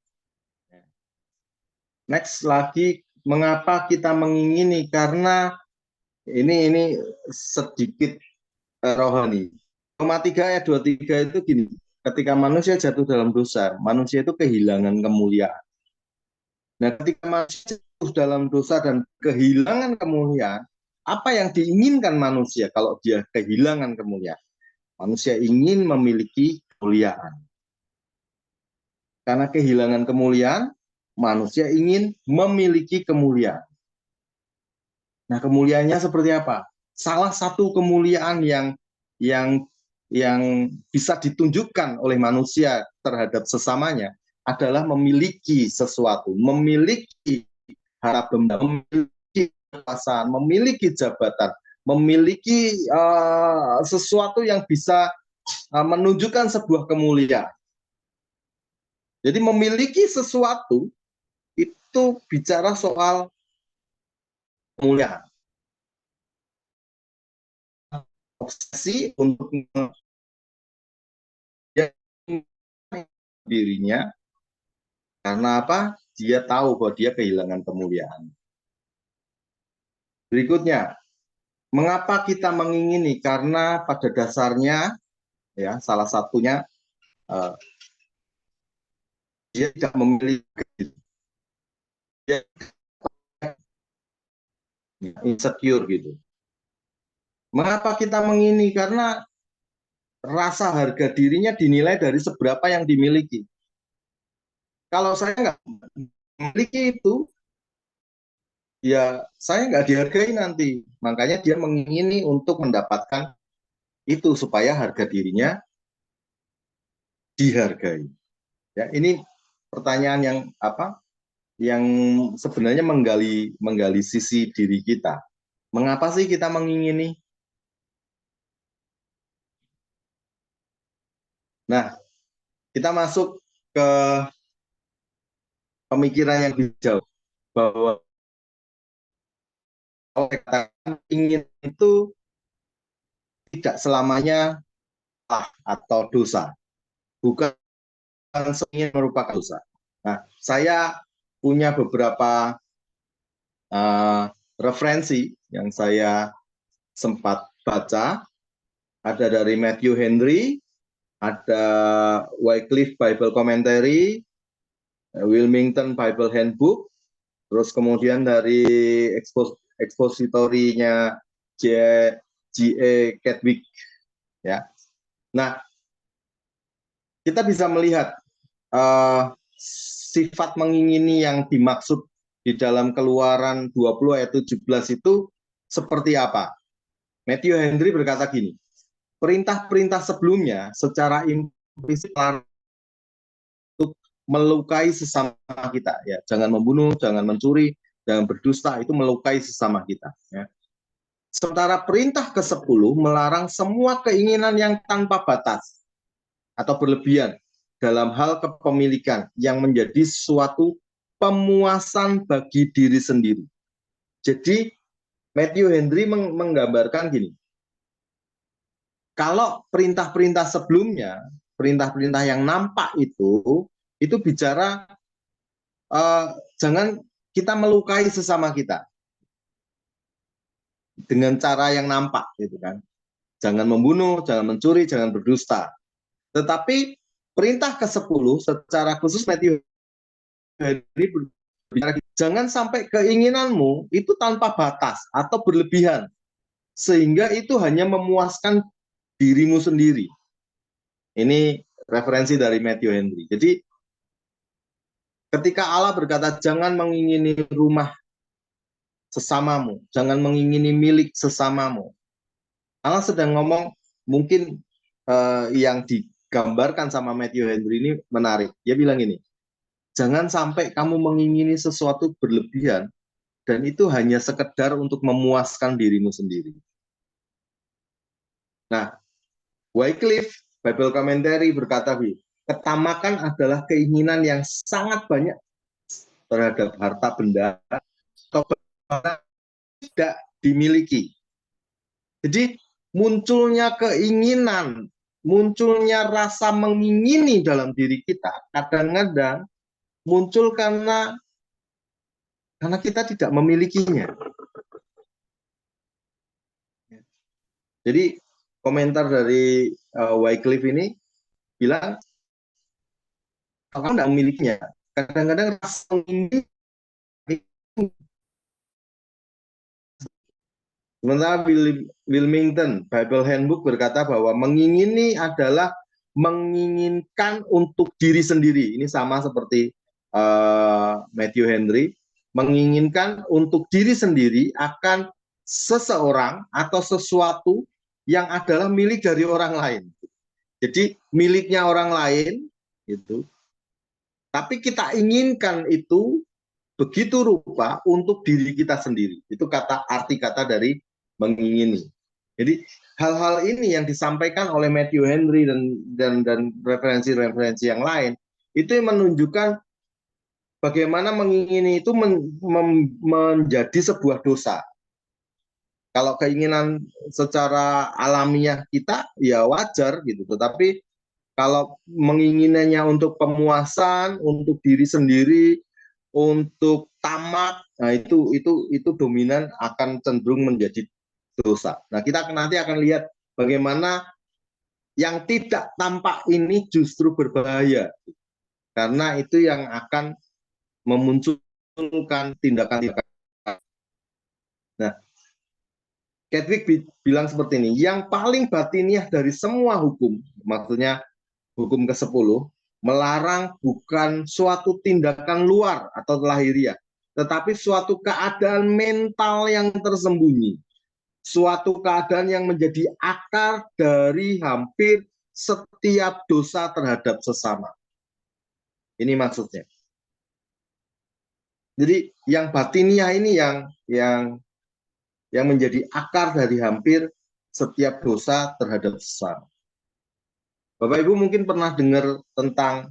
Next lagi, mengapa kita mengingini? Karena ini sedikit rohani. Roma 3 ayat 23 itu gini, ketika manusia jatuh dalam dosa, manusia itu kehilangan kemuliaan. Nah, ketika manusia jatuh dalam dosa dan kehilangan kemuliaan, apa yang diinginkan manusia kalau dia kehilangan kemuliaan? Manusia ingin memiliki kemuliaan. Karena kehilangan kemuliaan, manusia ingin memiliki kemuliaan. Nah, kemuliaannya seperti apa? Salah satu kemuliaan yang bisa ditunjukkan oleh manusia terhadap sesamanya adalah memiliki sesuatu, memiliki harta benda, memiliki kekuasaan, memiliki jabatan, memiliki sesuatu yang bisa menunjukkan sebuah kemuliaan. Jadi memiliki sesuatu itu bicara soal kemuliaan. Obsesi untuk dirinya, karena apa? Dia tahu bahwa dia kehilangan kemuliaan. Berikutnya, mengapa kita mengingini? Karena pada dasarnya, ya, salah satunya dia tidak memiliki, dia insecure gitu. Mengapa kita mengingini? Karena rasa harga dirinya dinilai dari seberapa yang dimiliki. Kalau saya nggak memiliki itu, ya saya nggak dihargai nanti. Makanya dia mengingini untuk mendapatkan itu supaya harga dirinya dihargai. Ya, ini pertanyaan yang apa? Yang sebenarnya menggali sisi diri kita. Mengapa sih kita mengingini? Nah, kita masuk ke pemikiran yang lebih jauh, bahwa kalau katakan ingin itu tidak selamanya salah atau dosa, bukan ingin merupakan dosa. Nah, saya punya beberapa referensi yang saya sempat baca. Ada dari Matthew Henry, ada Wycliffe Bible Commentary, Wilmington Bible Handbook, terus kemudian dari ekspositorinya G.E. Chadwick, ya. Nah, kita bisa melihat sifat mengingini yang dimaksud di dalam Keluaran 20 ayat 17 itu seperti apa. Matthew Henry berkata gini, perintah-perintah sebelumnya secara implisit untuk melukai sesama kita, ya, jangan membunuh, jangan mencuri, jangan berdusta, itu melukai sesama kita, ya. Sementara perintah ke-10 melarang semua keinginan yang tanpa batas atau berlebihan dalam hal kepemilikan yang menjadi suatu pemuasan bagi diri sendiri. Jadi Matthew Henry menggambarkan gini, kalau perintah-perintah sebelumnya, perintah-perintah yang nampak itu bicara jangan kita melukai sesama kita dengan cara yang nampak, gitu kan. Jangan membunuh, jangan mencuri, jangan berdusta. Tetapi perintah ke-10 secara khusus Matthew Henry berbicara, jangan sampai keinginanmu itu tanpa batas atau berlebihan, sehingga itu hanya memuaskan dirimu sendiri. Ini referensi dari Matthew Henry. Jadi ketika Allah berkata, jangan mengingini rumah sesamamu, jangan mengingini milik sesamamu, Allah sedang ngomong, mungkin yang digambarkan sama Matthew Henry ini menarik. Dia bilang ini, jangan sampai kamu mengingini sesuatu berlebihan, dan itu hanya sekedar untuk memuaskan dirimu sendiri. Nah, Wycliffe, Bible Commentary berkata, ketamakan adalah keinginan yang sangat banyak terhadap harta benda atau tidak dimiliki. Jadi munculnya keinginan, munculnya rasa mengingini dalam diri kita, kadang-kadang muncul karena kita tidak memilikinya. Jadi komentar dari Wycliffe ini bilang, kalau kamu tidak memilikinya, kadang-kadang rasa mengingini. Sementara Wilmington, Bible Handbook berkata bahwa mengingini adalah menginginkan untuk diri sendiri. Ini sama seperti Matthew Henry, menginginkan untuk diri sendiri akan seseorang atau sesuatu yang adalah milik dari orang lain. Jadi miliknya orang lain, gitu. Tapi kita inginkan itu begitu rupa untuk diri kita sendiri. Itu arti kata dari mengingini. Jadi hal-hal ini yang disampaikan oleh Matthew Henry dan referensi-referensi yang lain itu yang menunjukkan bagaimana mengingini itu menjadi sebuah dosa. Kalau keinginan secara alamiah kita ya wajar gitu, tetapi kalau menginginannya untuk pemuasan, untuk diri sendiri, untuk tamak, nah itu dominan akan cenderung menjadi dosa. Nah, kita nanti akan lihat bagaimana yang tidak tampak ini justru berbahaya, karena itu yang akan memunculkan tindakan-tindakan. Nah, Kedwick bilang seperti ini, yang paling batiniah dari semua hukum, maksudnya hukum ke-10, melarang bukan suatu tindakan luar atau lahiriah, tetapi suatu keadaan mental yang tersembunyi. Suatu keadaan yang menjadi akar dari hampir setiap dosa terhadap sesama. Ini maksudnya. Jadi yang batiniah ini yang menjadi akar dari hampir setiap dosa terhadap sesama. Bapak Ibu mungkin pernah dengar tentang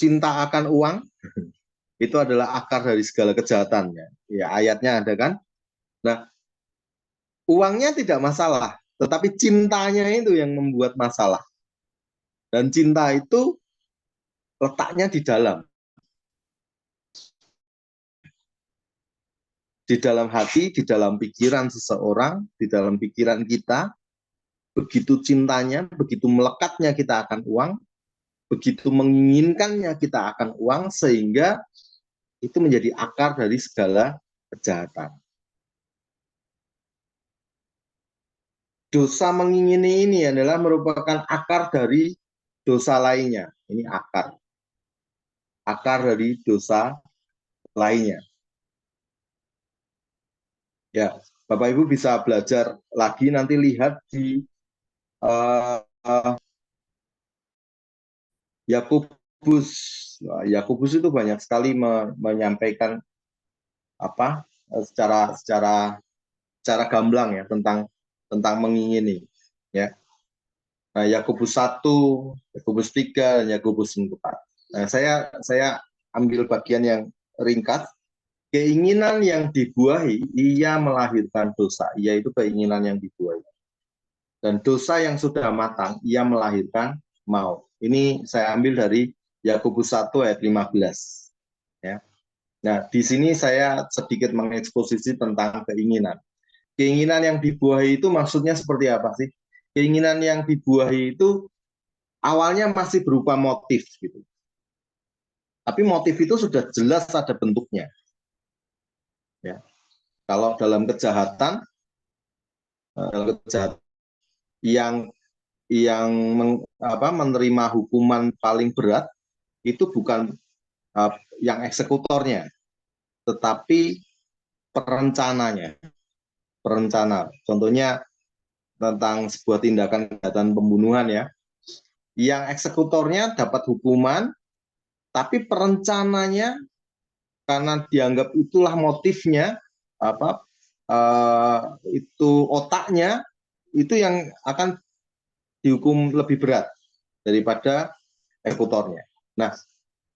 cinta akan uang. Itu adalah akar dari segala kejahatannya. Ya, ayatnya ada kan? Nah, uangnya tidak masalah, tetapi cintanya itu yang membuat masalah. Dan cinta itu letaknya di dalam hati, di dalam pikiran seseorang, di dalam pikiran kita. Begitu cintanya, begitu melekatnya kita akan uang, begitu menginginkannya kita akan uang, sehingga itu menjadi akar dari segala kejahatan. Dosa mengingini ini adalah merupakan akar dari dosa lainnya. Ini akar dari dosa lainnya. Ya, Bapak Ibu bisa belajar lagi, nanti lihat di Yakobus. Yakobus itu banyak sekali menyampaikan secara gamblang ya tentang mengingini, ya. Nah, Yakobus 1, Yakobus 3, dan Yakobus 4. Nah, saya ambil bagian yang ringkas. Keinginan yang dibuahi, ia melahirkan dosa, yaitu keinginan yang dibuahi. Dan dosa yang sudah matang, ia melahirkan maut. Ini saya ambil dari Yakobus 1 ayat 15. Ya. Nah, di sini saya sedikit mengeksposisi tentang keinginan. Keinginan yang dibuahi itu maksudnya seperti apa sih? Keinginan yang dibuahi itu awalnya masih berupa motif gitu. Tapi motif itu sudah jelas ada bentuknya. Ya. Kalau dalam kejahatan, yang menerima hukuman paling berat itu bukan yang eksekutornya, tetapi perencananya. Perencana. Contohnya tentang sebuah tindakan kejahatan pembunuhan ya. Yang eksekutornya dapat hukuman, tapi perencananya karena dianggap itulah motifnya, apa itu otaknya, itu yang akan dihukum lebih berat daripada eksekutornya. Nah,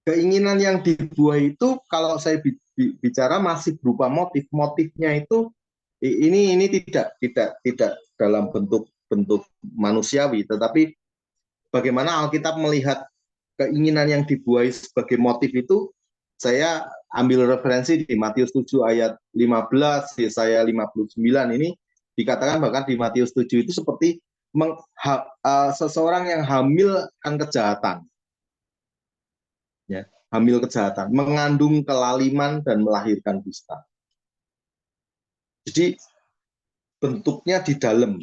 keinginan yang dibuat itu kalau saya bicara masih berupa motif, motifnya itu ini tidak dalam bentuk manusiawi, tetapi bagaimana Alkitab melihat keinginan yang dibuai sebagai motif itu. Saya ambil referensi di Matius 7 ayat 15, Yesaya 59 ini dikatakan bahkan di Matius 7 itu seperti seseorang yang hamil akan kejahatan. Ya, hamil kejahatan, mengandung kelaliman dan melahirkan dusta. Jadi bentuknya di dalam,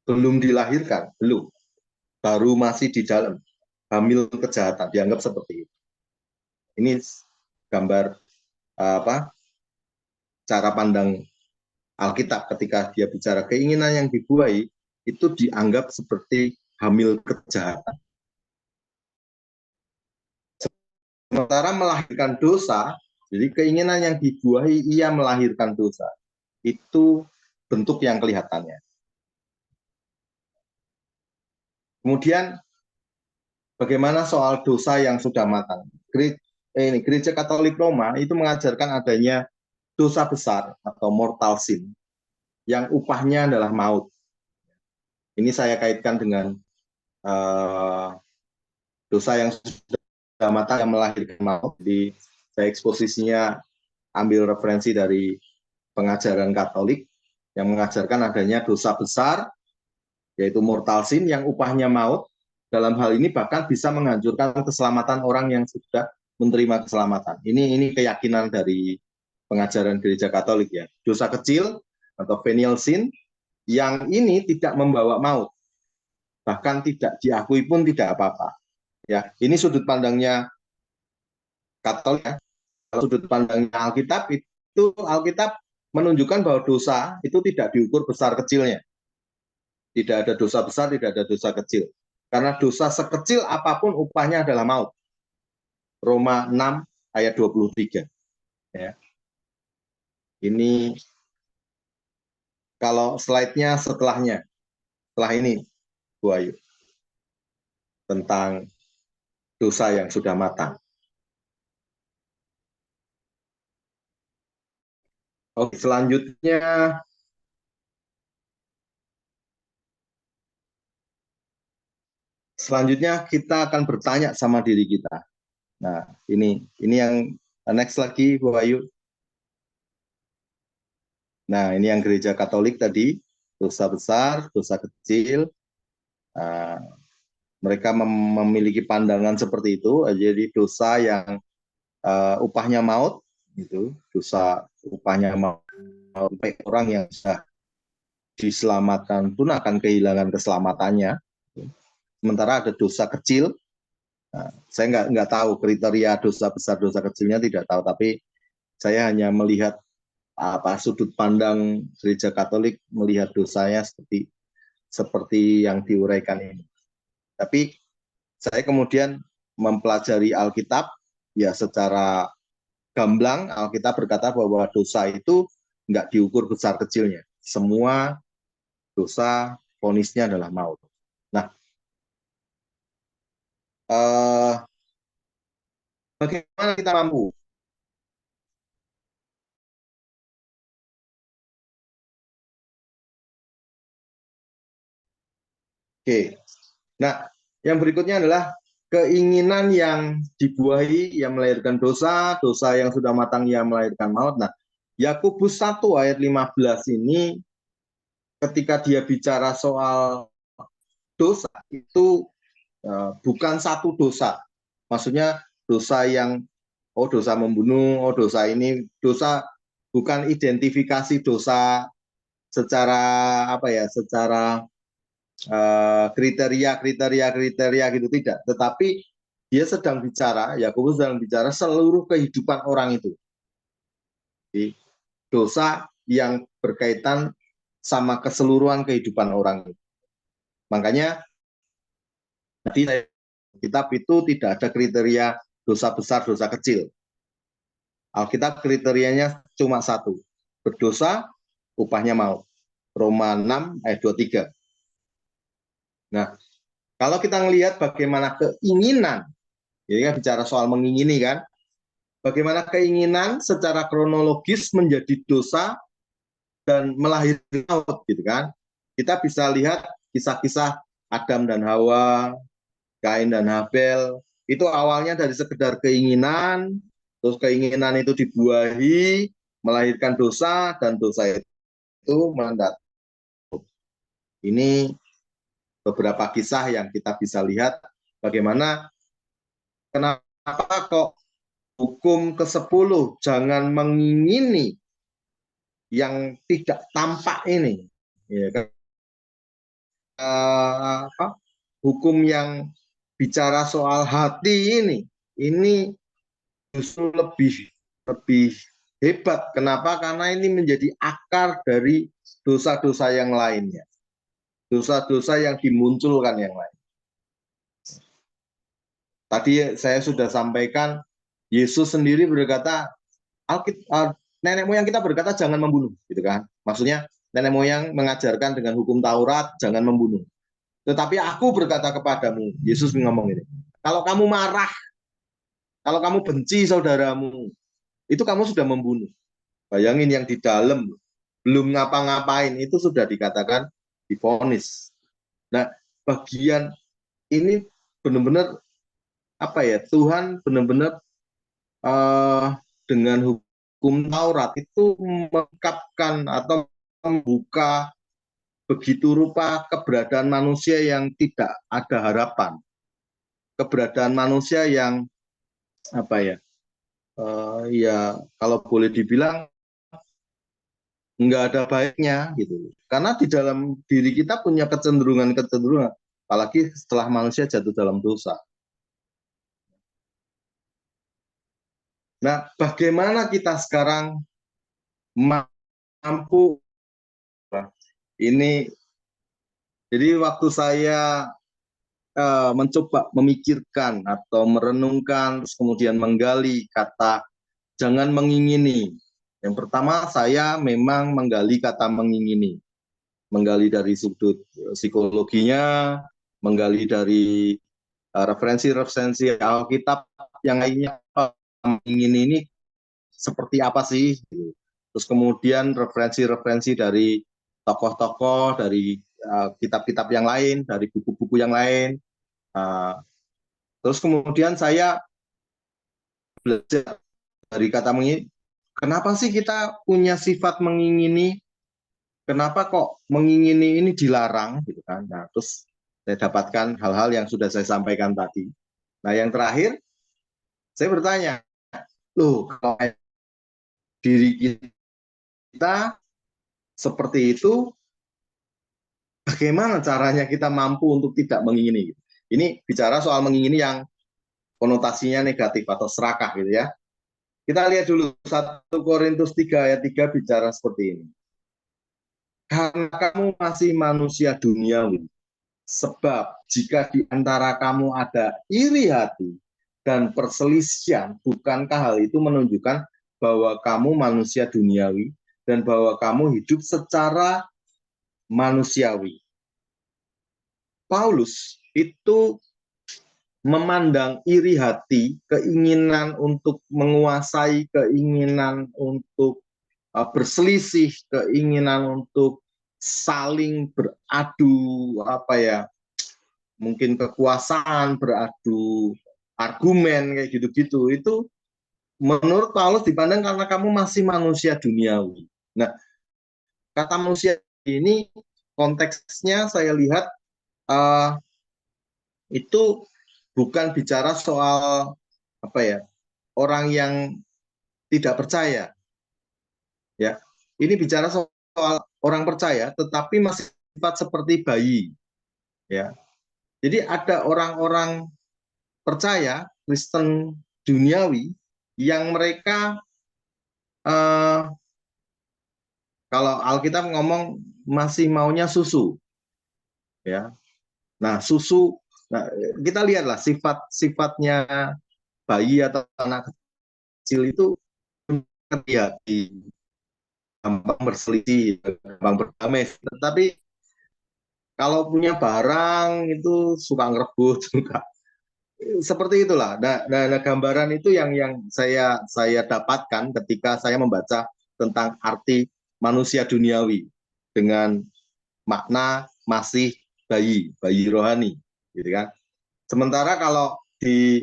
belum dilahirkan, belum, baru masih di dalam, hamil kejahatan, dianggap seperti itu. Ini gambar cara pandang Alkitab ketika dia bicara keinginan yang dibuai itu dianggap seperti hamil kejahatan. Sementara melahirkan dosa, jadi keinginan yang dibuahi ia melahirkan dosa. Itu bentuk yang kelihatannya. Kemudian bagaimana soal dosa yang sudah matang? Gereja Katolik Roma itu mengajarkan adanya dosa besar atau mortal sin yang upahnya adalah maut. Ini saya kaitkan dengan dosa yang sudah matang yang melahirkan maut. Jadi saya eksposisinya ambil referensi dari pengajaran Katolik yang mengajarkan adanya dosa besar, yaitu mortal sin yang upahnya maut. Dalam hal ini bahkan bisa menghancurkan keselamatan orang yang sudah menerima keselamatan. Ini keyakinan dari pengajaran gereja Katolik ya. Dosa kecil atau venial sin yang ini tidak membawa maut, bahkan tidak diakui pun tidak apa-apa. Ya, ini sudut pandangnya Katolik. Ya. Kalau sudut pandangnya Alkitab itu Alkitab menunjukkan bahwa dosa itu tidak diukur besar kecilnya. Tidak ada dosa besar, tidak ada dosa kecil. Karena dosa sekecil apapun upahnya adalah maut. Roma 6 ayat 23. Ya. Ini kalau slide-nya setelahnya. Setelah ini, Bu Ayu. Tentang dosa yang sudah matang. Oke, selanjutnya kita akan bertanya sama diri kita. Nah, ini yang next lagi, Bu Ayu. Nah, ini yang gereja Katolik tadi, dosa besar, dosa kecil. Mereka memiliki pandangan seperti itu. Jadi dosa yang upahnya maut, itu dosa upahnya maut. Orang yang sudah diselamatkan pun akan kehilangan keselamatannya. Sementara ada dosa kecil. Nah, saya nggak tahu kriteria dosa besar, dosa kecilnya tidak tahu. Tapi saya hanya melihat sudut pandang gereja Katolik melihat dosanya seperti yang diuraikan ini. Tapi saya kemudian mempelajari Alkitab ya secara gamblang. Alkitab berkata bahwa dosa itu nggak diukur besar kecilnya. Semua dosa vonisnya adalah maut. Nah, bagaimana kita mampu? Oke. Nah, yang berikutnya adalah keinginan yang dibuahi yang melahirkan dosa, dosa yang sudah matang yang melahirkan maut. Nah, Yakobus 1 ayat 15 ini ketika dia bicara soal dosa itu bukan satu dosa. Maksudnya dosa yang dosa membunuh, dosa ini, dosa bukan identifikasi dosa secara apa ya, secara kriteria gitu, tidak. Tetapi dia sedang bicara, Yakobus sedang bicara seluruh kehidupan orang itu. Jadi, dosa yang berkaitan sama keseluruhan kehidupan orang itu. Makanya di kitab itu tidak ada kriteria dosa besar, dosa kecil. Alkitab kriterianya cuma satu, berdosa upahnya maut. Roma 6 ayat 23. Nah, kalau kita melihat bagaimana keinginan, ini kan bicara soal mengingini kan, bagaimana keinginan secara kronologis menjadi dosa dan melahirkan maut gitu kan. Kita bisa lihat kisah-kisah Adam dan Hawa, Kain dan Habel, itu awalnya dari sekedar keinginan, terus keinginan itu dibuahi, melahirkan dosa, dan dosa itu mendat. Ini beberapa kisah yang kita bisa lihat bagaimana kenapa kok hukum ke-10 jangan mengingini yang tidak tampak ini, ya kan? Hukum yang bicara soal hati ini justru lebih hebat. Kenapa? Karena ini menjadi akar dari dosa-dosa yang lainnya, dosa-dosa yang dimunculkan yang lain. Tadi saya sudah sampaikan, Yesus sendiri berkata, nenek moyang kita berkata jangan membunuh, gitu kan? Maksudnya nenek moyang mengajarkan dengan hukum Taurat jangan membunuh. Tetapi aku berkata kepadamu, Yesus ngomong ini, kalau kamu marah, kalau kamu benci saudaramu, itu kamu sudah membunuh. Bayangin yang di dalam belum ngapa-ngapain itu sudah dikatakan divonis. Nah, bagian ini benar-benar apa ya? Tuhan benar-benar dengan hukum Taurat itu mengungkapkan atau membuka begitu rupa keberadaan manusia yang tidak ada harapan, keberadaan manusia yang apa ya? Ya kalau boleh dibilang nggak ada baiknya gitu. Karena di dalam diri kita punya kecenderungan, apalagi setelah manusia jatuh dalam dosa. Nah, bagaimana kita sekarang mampu ini? Jadi waktu saya mencoba memikirkan atau merenungkan, terus kemudian menggali kata jangan mengingini. Yang pertama saya memang menggali kata mengingini. Menggali dari sudut psikologinya, menggali dari referensi-referensi Alkitab yang lainnya, mengingini ini seperti apa sih? Terus kemudian referensi-referensi dari tokoh-tokoh, dari kitab-kitab yang lain, dari buku-buku yang lain. Terus kemudian saya belajar dari kata mengingini, kenapa sih kita punya sifat mengingini? Kenapa kok mengingini ini dilarang gitu kan? Nah, terus saya dapatkan hal-hal yang sudah saya sampaikan tadi. Nah, yang terakhir saya bertanya, loh, kalau diri kita seperti itu, bagaimana caranya kita mampu untuk tidak mengingini? Ini bicara soal mengingini yang konotasinya negatif atau serakah gitu ya. Kita lihat dulu 1 Korintus 3 ayat 3 bicara seperti ini. Karena kamu masih manusia duniawi, sebab jika di antara kamu ada iri hati dan perselisihan, bukankah hal itu menunjukkan bahwa kamu manusia duniawi dan bahwa kamu hidup secara manusiawi? Paulus itu memandang iri hati, keinginan untuk menguasai, keinginan untuk berselisih, keinginan untuk saling beradu apa ya, mungkin kekuasaan, beradu argumen kayak gitu-gitu, itu menurut Paulus dipandang karena kamu masih manusia duniawi. Nah, kata manusia ini konteksnya saya lihat uh, itu bukan bicara soal apa ya, orang yang tidak percaya, ya. Ini bicara soal orang percaya tetapi masih sifat seperti bayi, ya. Jadi ada orang-orang percaya Kristen duniawi yang mereka eh, kalau Alkitab ngomong masih maunya susu, ya. Nah, susu, nah, kita lihatlah sifat-sifatnya bayi atau anak kecil itu ya gampang berselisih, gampang berdamai. Tetapi kalau punya barang itu suka ngerebut, suka seperti itulah. Nah, gambaran itu yang saya dapatkan ketika saya membaca tentang arti manusia duniawi dengan makna masih bayi rohani, gitu kan. Sementara kalau di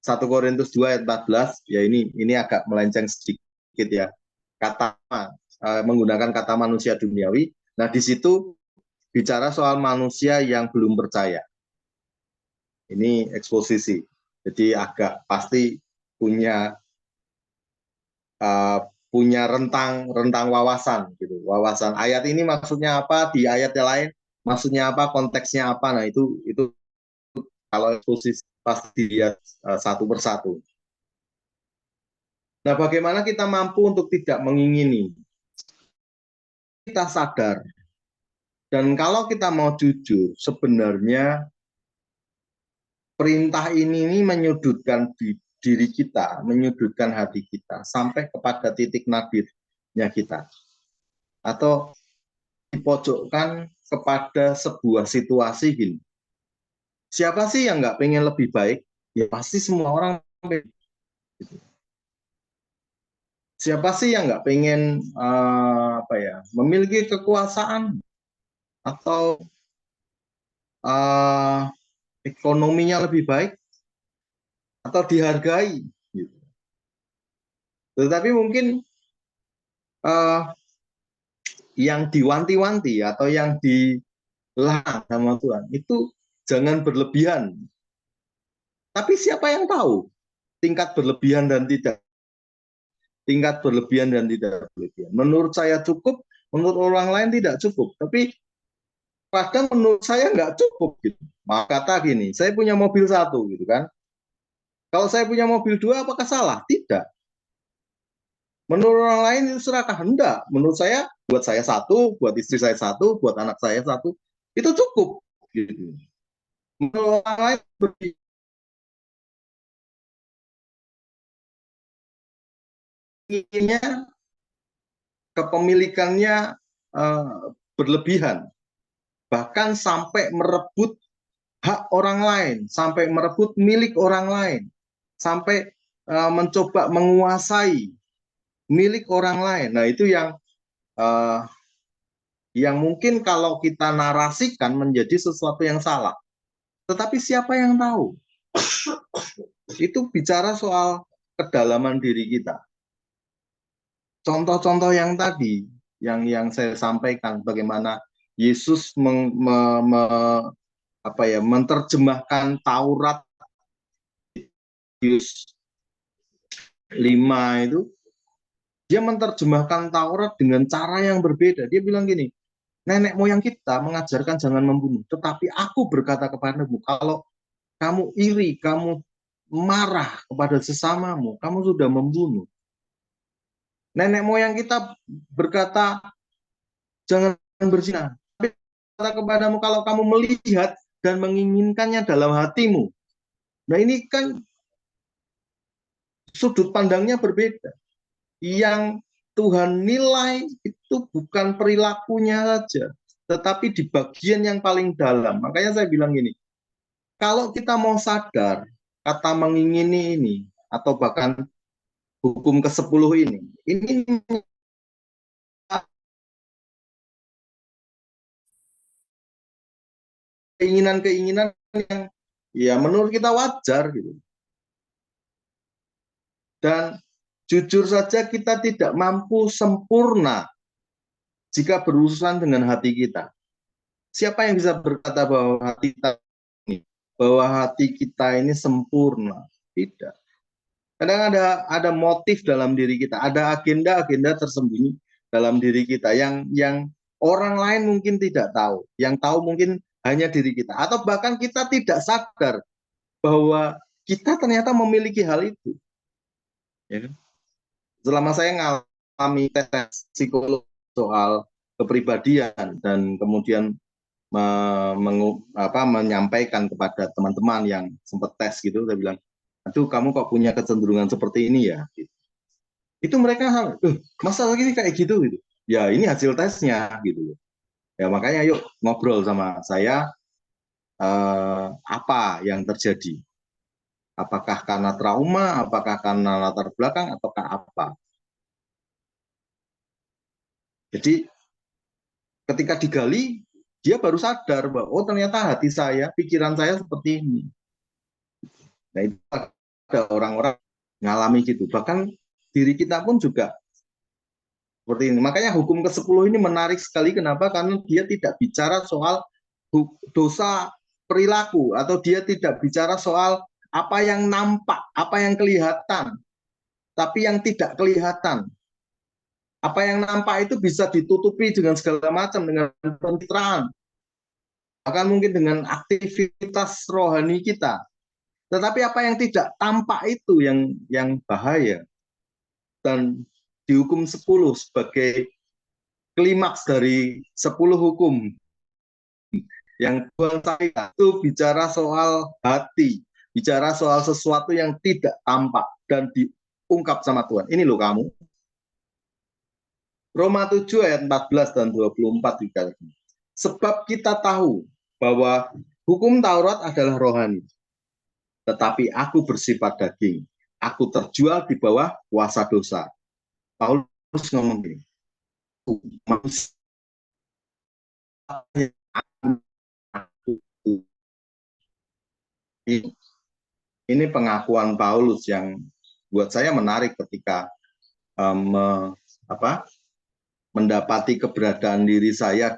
1 Korintus 2 ayat 14, ya ini agak melenceng sedikit ya. Kata menggunakan kata manusia duniawi. Nah, di situ bicara soal manusia yang belum percaya. Ini eksposisi. Jadi agak pasti punya uh, punya rentang wawasan gitu. Wawasan ayat ini maksudnya apa, di ayat yang lain maksudnya apa, konteksnya apa. Nah, itu kalau eksposisi pasti dilihat satu persatu. Nah, bagaimana kita mampu untuk tidak mengingini? Kita sadar. Dan kalau kita mau jujur, sebenarnya perintah ini menyudutkan diri kita, menyudutkan hati kita, sampai kepada titik nadirnya kita. Atau dipojokkan kepada sebuah situasi gini. Siapa sih yang nggak pengen lebih baik? Ya pasti semua orang pengen. Siapa sih yang nggak pengen memiliki kekuasaan atau ekonominya lebih baik atau dihargai? Gitu. Tetapi mungkin yang diwanti-wanti atau yang dilarang sama Tuhan itu jangan berlebihan. Tapi siapa yang tahu tingkat berlebihan dan tidak berlebihan. Menurut saya cukup, menurut orang lain tidak cukup. Tapi kadang menurut saya nggak cukup gitu. Maka kata gini, saya punya mobil satu gitu kan. Kalau saya punya mobil dua, apakah salah? Tidak. Menurut orang lain itu serakah. Enggak. Menurut saya, buat saya satu, buat istri saya satu, buat anak saya satu, itu cukup. Gitu. Menurut orang lain berpikirnya kepemilikannya berlebihan. Bahkan sampai merebut hak orang lain, sampai merebut milik orang lain, sampai mencoba menguasai milik orang lain. Nah, itu yang mungkin kalau kita narasikan menjadi sesuatu yang salah. Tetapi siapa yang tahu? Itu bicara soal kedalaman diri kita. Contoh-contoh yang tadi, yang saya sampaikan, bagaimana Yesus menerjemahkan Taurat 5 itu, dia menerjemahkan Taurat dengan cara yang berbeda. Dia bilang gini, nenek moyang kita mengajarkan jangan membunuh, tetapi aku berkata kepadamu, kalau kamu iri, kamu marah kepada sesamamu, kamu sudah membunuh. Nenek moyang kita berkata jangan berzina, tapi berkata kepadamu kalau kamu melihat dan menginginkannya dalam hatimu. Nah, ini kan sudut pandangnya berbeda. Yang Tuhan nilai itu bukan perilakunya saja, tetapi di bagian yang paling dalam. Makanya saya bilang gini, kalau kita mau sadar, kata mengingini ini, atau bahkan hukum ke-10 ini keinginan-keinginan yang ya menurut kita wajar gitu. Dan Jujur saja kita tidak mampu sempurna jika berurusan dengan hati kita. Siapa yang bisa berkata bahwa hati kita ini sempurna? Tidak. Kadang ada motif dalam diri kita, ada agenda-agenda tersembunyi dalam diri kita yang orang lain mungkin tidak tahu, yang tahu mungkin hanya diri kita, atau bahkan kita tidak sadar bahwa kita ternyata memiliki hal itu. Ya kan? Selama saya mengalami tes psikolog soal kepribadian dan kemudian menyampaikan kepada teman-teman yang sempat tes gitu, saya bilang, aduh kamu kok punya kecenderungan seperti ini ya? Itu mereka, masa lagi kayak gitu gitu. Ya ini hasil tesnya gitu. Ya makanya yuk ngobrol sama saya, apa yang terjadi? Apakah karena trauma, apakah karena latar belakang, ataukah apa? Jadi ketika digali, dia baru sadar bahwa oh ternyata hati saya, pikiran saya seperti ini. Nah itu ada orang-orang ngalami gitu. Bahkan diri kita pun juga seperti ini. Makanya hukum ke-10 ini menarik sekali. Kenapa? Karena dia tidak bicara soal dosa perilaku, atau dia tidak bicara soal apa yang nampak, apa yang kelihatan, tapi yang tidak kelihatan. Apa yang nampak itu bisa ditutupi dengan segala macam, dengan pencitraan, bahkan mungkin dengan aktivitas rohani kita. Tetapi apa yang tidak tampak itu yang bahaya. Dan di hukum 10 sebagai klimaks dari 10 hukum yang Tuhan saya itu bicara soal hati, bicara soal sesuatu yang tidak tampak dan diungkap sama Tuhan. Ini loh kamu. Roma 7 ayat 14 dan 24 dikatakan. Sebab kita tahu bahwa hukum Taurat adalah rohani, tetapi aku bersifat daging. Aku terjual di bawah kuasa dosa. Paulus ngomong gini, ini pengakuan Paulus yang buat saya menarik ketika mendapati keberadaan diri saya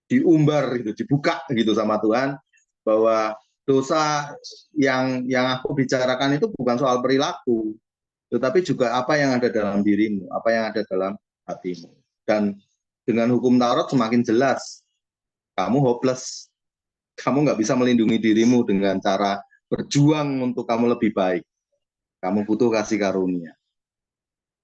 diumbar gitu, dibuka gitu sama Tuhan, bahwa dosa yang aku bicarakan itu bukan soal perilaku, tetapi juga apa yang ada dalam dirimu, apa yang ada dalam hatimu. Dan dengan hukum Taurat semakin jelas, kamu hopeless, kamu nggak bisa melindungi dirimu dengan cara berjuang untuk kamu lebih baik. Kamu butuh kasih karunia.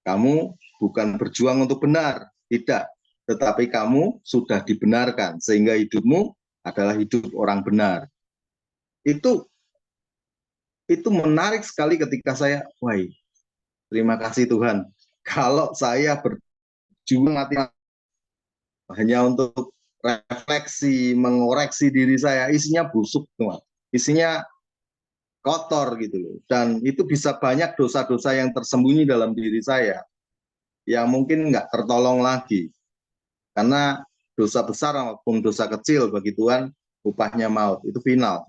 Kamu bukan berjuang untuk benar, tidak. Tetapi kamu sudah dibenarkan, sehingga hidupmu adalah hidup orang benar. Itu menarik sekali ketika saya, wah, terima kasih Tuhan. Kalau saya berjuang hanya untuk refleksi, mengoreksi diri saya, isinya busuk, teman. Isinya kotor gitu loh. Dan itu bisa banyak dosa-dosa yang tersembunyi dalam diri saya, yang mungkin nggak tertolong lagi. Karena dosa besar maupun dosa kecil bagi Tuhan, upahnya maut, itu final.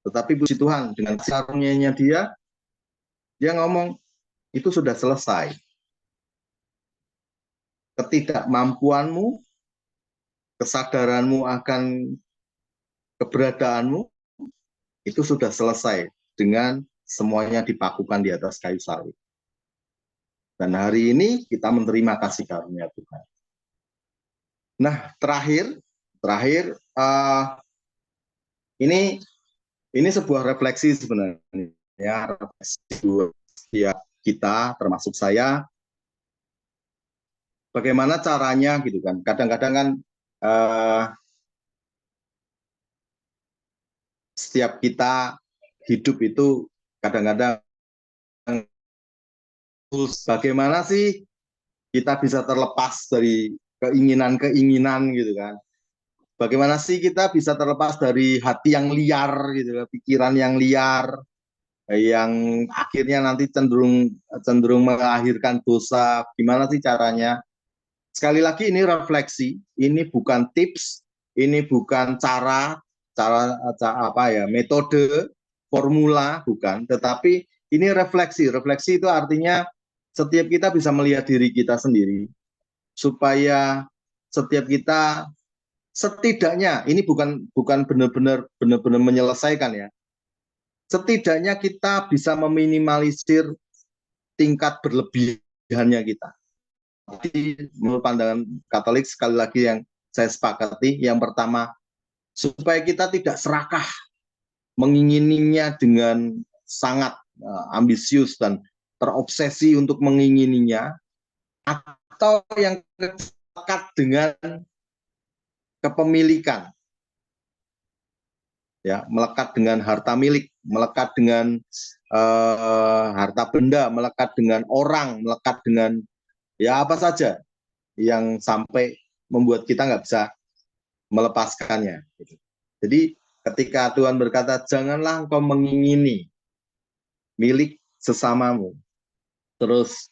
Tetapi puji Tuhan, dengan karunia-Nya dia ngomong, itu sudah selesai. Ketidakmampuanmu, kesadaranmu akan keberadaanmu, itu sudah selesai dengan semuanya dipakukan di atas kayu salib. Dan hari ini kita menerima kasih karunia Tuhan. Nah, terakhir ini sebuah refleksi sebenarnya, ya, refleksi setiap kita, termasuk saya. Bagaimana caranya gitu kan? Kadang-kadang kan setiap kita hidup itu kadang-kadang bagaimana sih kita bisa terlepas dari keinginan-keinginan gitu kan? Bagaimana sih kita bisa terlepas dari hati yang liar gitu, pikiran yang liar, yang akhirnya nanti cenderung melahirkan dosa. Gimana sih caranya? Sekali lagi ini refleksi, ini bukan tips, ini bukan cara apa ya, metode, formula, bukan, tetapi ini refleksi. Refleksi itu artinya setiap kita bisa melihat diri kita sendiri, supaya setiap kita setidaknya, ini bukan benar-benar menyelesaikan ya, setidaknya kita bisa meminimalisir tingkat berlebihannya kita. Jadi menurut pandangan Katolik, sekali lagi yang saya sepakati, yang pertama, supaya kita tidak serakah mengingininya dengan sangat ambisius dan terobsesi untuk mengingininya, atau yang melekat dengan kepemilikan, ya, melekat dengan harta milik, melekat dengan harta benda, melekat dengan orang, melekat dengan ya apa saja yang sampai membuat kita nggak bisa melepaskannya. Jadi ketika Tuhan berkata, janganlah engkau mengingini milik sesamamu, terus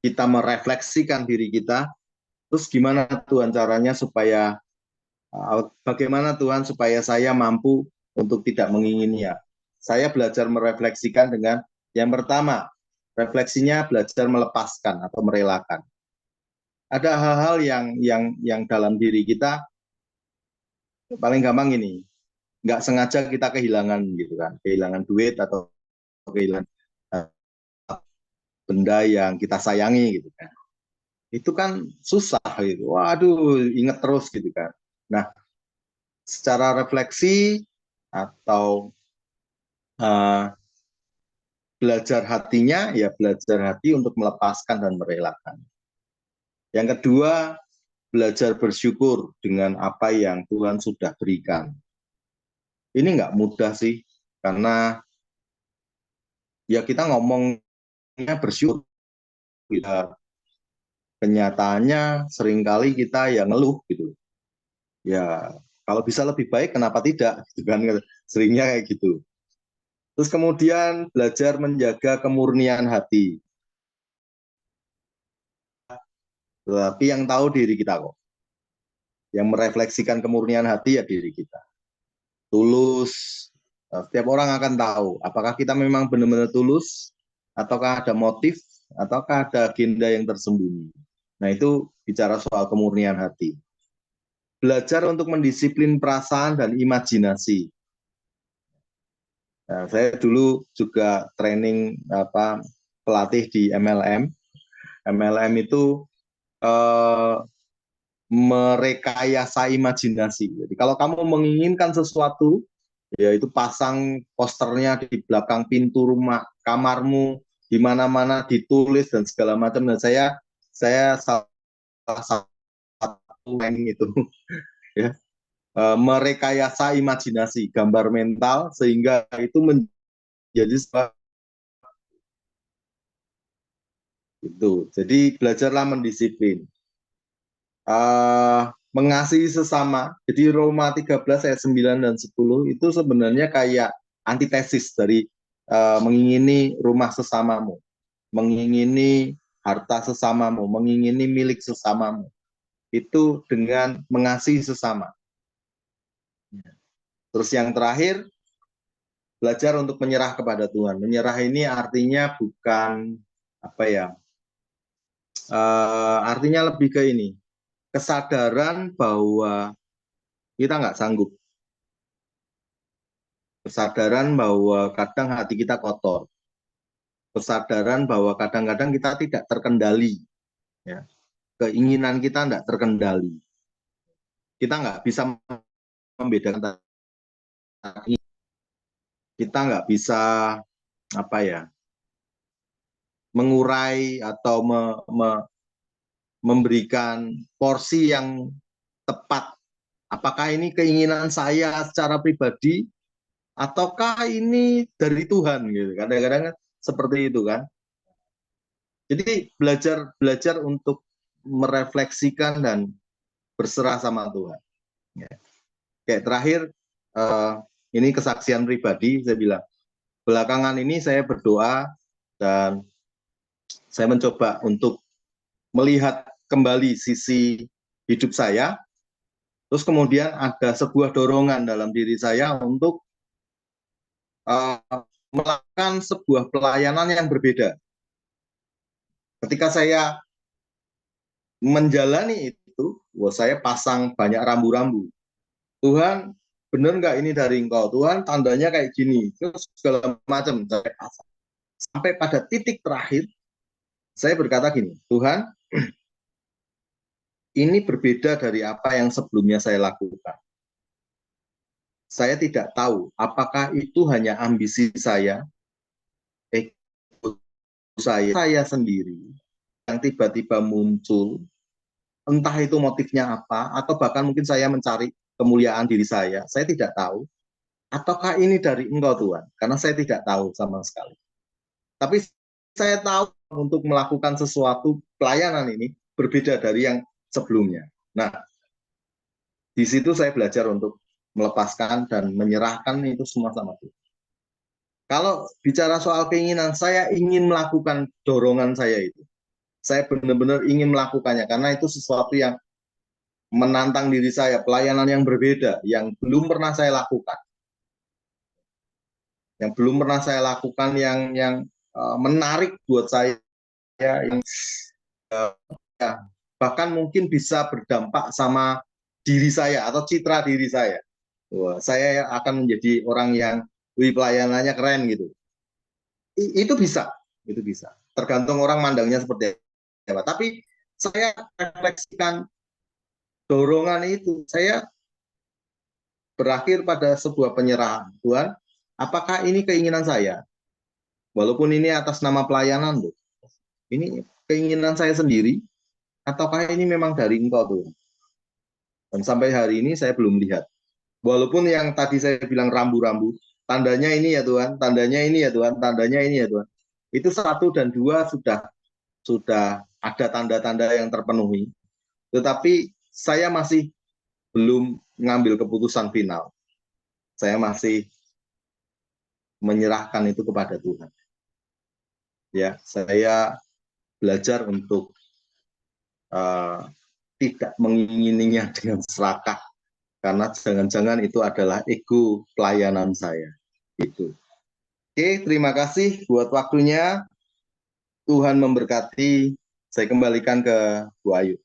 kita merefleksikan diri kita, terus gimana Tuhan caranya supaya, bagaimana Tuhan supaya saya mampu untuk tidak mengingininya. Saya belajar merefleksikan dengan yang pertama, refleksinya belajar melepaskan atau merelakan. Ada hal-hal yang dalam diri kita, paling gampang ini, nggak sengaja kita kehilangan gitu kan, kehilangan duit atau kehilangan benda yang kita sayangi gitu kan. Itu kan susah gitu. Waduh, inget terus gitu kan. Nah, secara refleksi atau belajar hatinya, ya belajar hati untuk melepaskan dan merelakan. Yang kedua, belajar bersyukur dengan apa yang Tuhan sudah berikan. Ini nggak mudah sih, karena ya kita ngomongnya bersyukur, ya, kenyataannya seringkali kita ya ngeluh gitu. Ya kalau bisa lebih baik kenapa tidak, gitu kan, seringnya kayak gitu. Terus kemudian belajar menjaga kemurnian hati. Tetapi yang tahu diri kita kok. Yang merefleksikan kemurnian hati ya diri kita. Tulus. Setiap orang akan tahu apakah kita memang benar-benar tulus, ataukah ada motif, ataukah ada agenda yang tersembunyi. Nah itu bicara soal kemurnian hati. Belajar untuk mendisiplin perasaan dan imajinasi. Nah, saya dulu juga training pelatih di MLM. MLM itu merekayasa imajinasi. Jadi kalau kamu menginginkan sesuatu, ya itu pasang posternya di belakang pintu rumah, kamarmu, di mana-mana ditulis dan segala macam. Dan saya salah satu yang itu ya, merekayasa imajinasi, gambar mental sehingga itu menjadi itu. Jadi belajarlah mendisiplin. Mengasihi sesama. Jadi Roma 13 ayat 9 dan 10 itu sebenarnya kayak antitesis dari mengingini rumah sesamamu, mengingini harta sesamamu, mengingini milik sesamamu. Itu dengan mengasihi sesama. Terus yang terakhir, belajar untuk menyerah kepada Tuhan. Menyerah ini artinya bukan apa ya? Artinya lebih ke ini, kesadaran bahwa kita nggak sanggup, kesadaran bahwa kadang hati kita kotor, kesadaran bahwa kadang-kadang kita tidak terkendali, ya. Keinginan kita tidak terkendali, kita nggak bisa membedakan, kita nggak bisa apa ya, mengurai atau memberikan porsi yang tepat. Apakah ini keinginan saya secara pribadi ataukah ini dari Tuhan gitu. Kadang-kadang seperti itu kan. Jadi belajar untuk merefleksikan dan berserah sama Tuhan. Ya. Kayak terakhir, ini kesaksian pribadi, saya bilang, belakangan ini saya berdoa dan saya mencoba untuk melihat kembali sisi hidup saya, terus kemudian ada sebuah dorongan dalam diri saya untuk melakukan sebuah pelayanan yang berbeda. Ketika saya menjalani itu, saya pasang banyak rambu-rambu. Tuhan, benar nggak ini dari Engkau? Tuhan, tandanya kayak gini. Terus segala macam saya pasang. Sampai pada titik terakhir, saya berkata gini, Tuhan, ini berbeda dari apa yang sebelumnya saya lakukan. Saya tidak tahu apakah itu hanya ambisi saya, ego saya sendiri yang tiba-tiba muncul, entah itu motifnya apa, atau bahkan mungkin saya mencari kemuliaan diri saya tidak tahu, ataukah ini dari Engkau Tuhan, karena saya tidak tahu sama sekali. Tapi saya tahu untuk melakukan sesuatu pelayanan ini berbeda dari yang sebelumnya. Nah, di situ saya belajar untuk melepaskan dan menyerahkan itu semua sama Tuhan. Kalau bicara soal keinginan, saya ingin melakukan dorongan saya itu. Saya benar-benar ingin melakukannya karena itu sesuatu yang menantang diri saya, pelayanan yang berbeda, yang belum pernah saya lakukan. Yang belum pernah saya lakukan, yang menarik buat saya, yang bahkan mungkin bisa berdampak sama diri saya atau citra diri saya. Wah, saya akan menjadi orang yang pelayanannya keren gitu. Itu bisa, itu bisa. Tergantung orang mandangnya seperti apa. Tapi saya refleksikan dorongan itu, saya berakhir pada sebuah penyerahan. Tuhan, apakah ini keinginan saya? Walaupun ini atas nama pelayanan, tuh. Ini keinginan saya sendiri, ataukah ini memang dari Engkau, Tuhan? Dan sampai hari ini saya belum lihat. Walaupun yang tadi saya bilang rambu-rambu, tandanya ini ya Tuhan, tandanya ini ya Tuhan, tandanya ini ya Tuhan. Itu 1 dan 2 sudah ada tanda-tanda yang terpenuhi. Tetapi saya masih belum mengambil keputusan final. Saya masih menyerahkan itu kepada Tuhan. Ya, saya belajar untuk tidak mengingininya dengan serakah, karena jangan-jangan itu adalah ego pelayanan saya. Itu. Oke, terima kasih buat waktunya. Tuhan memberkati. Saya kembalikan ke Bu Ayu.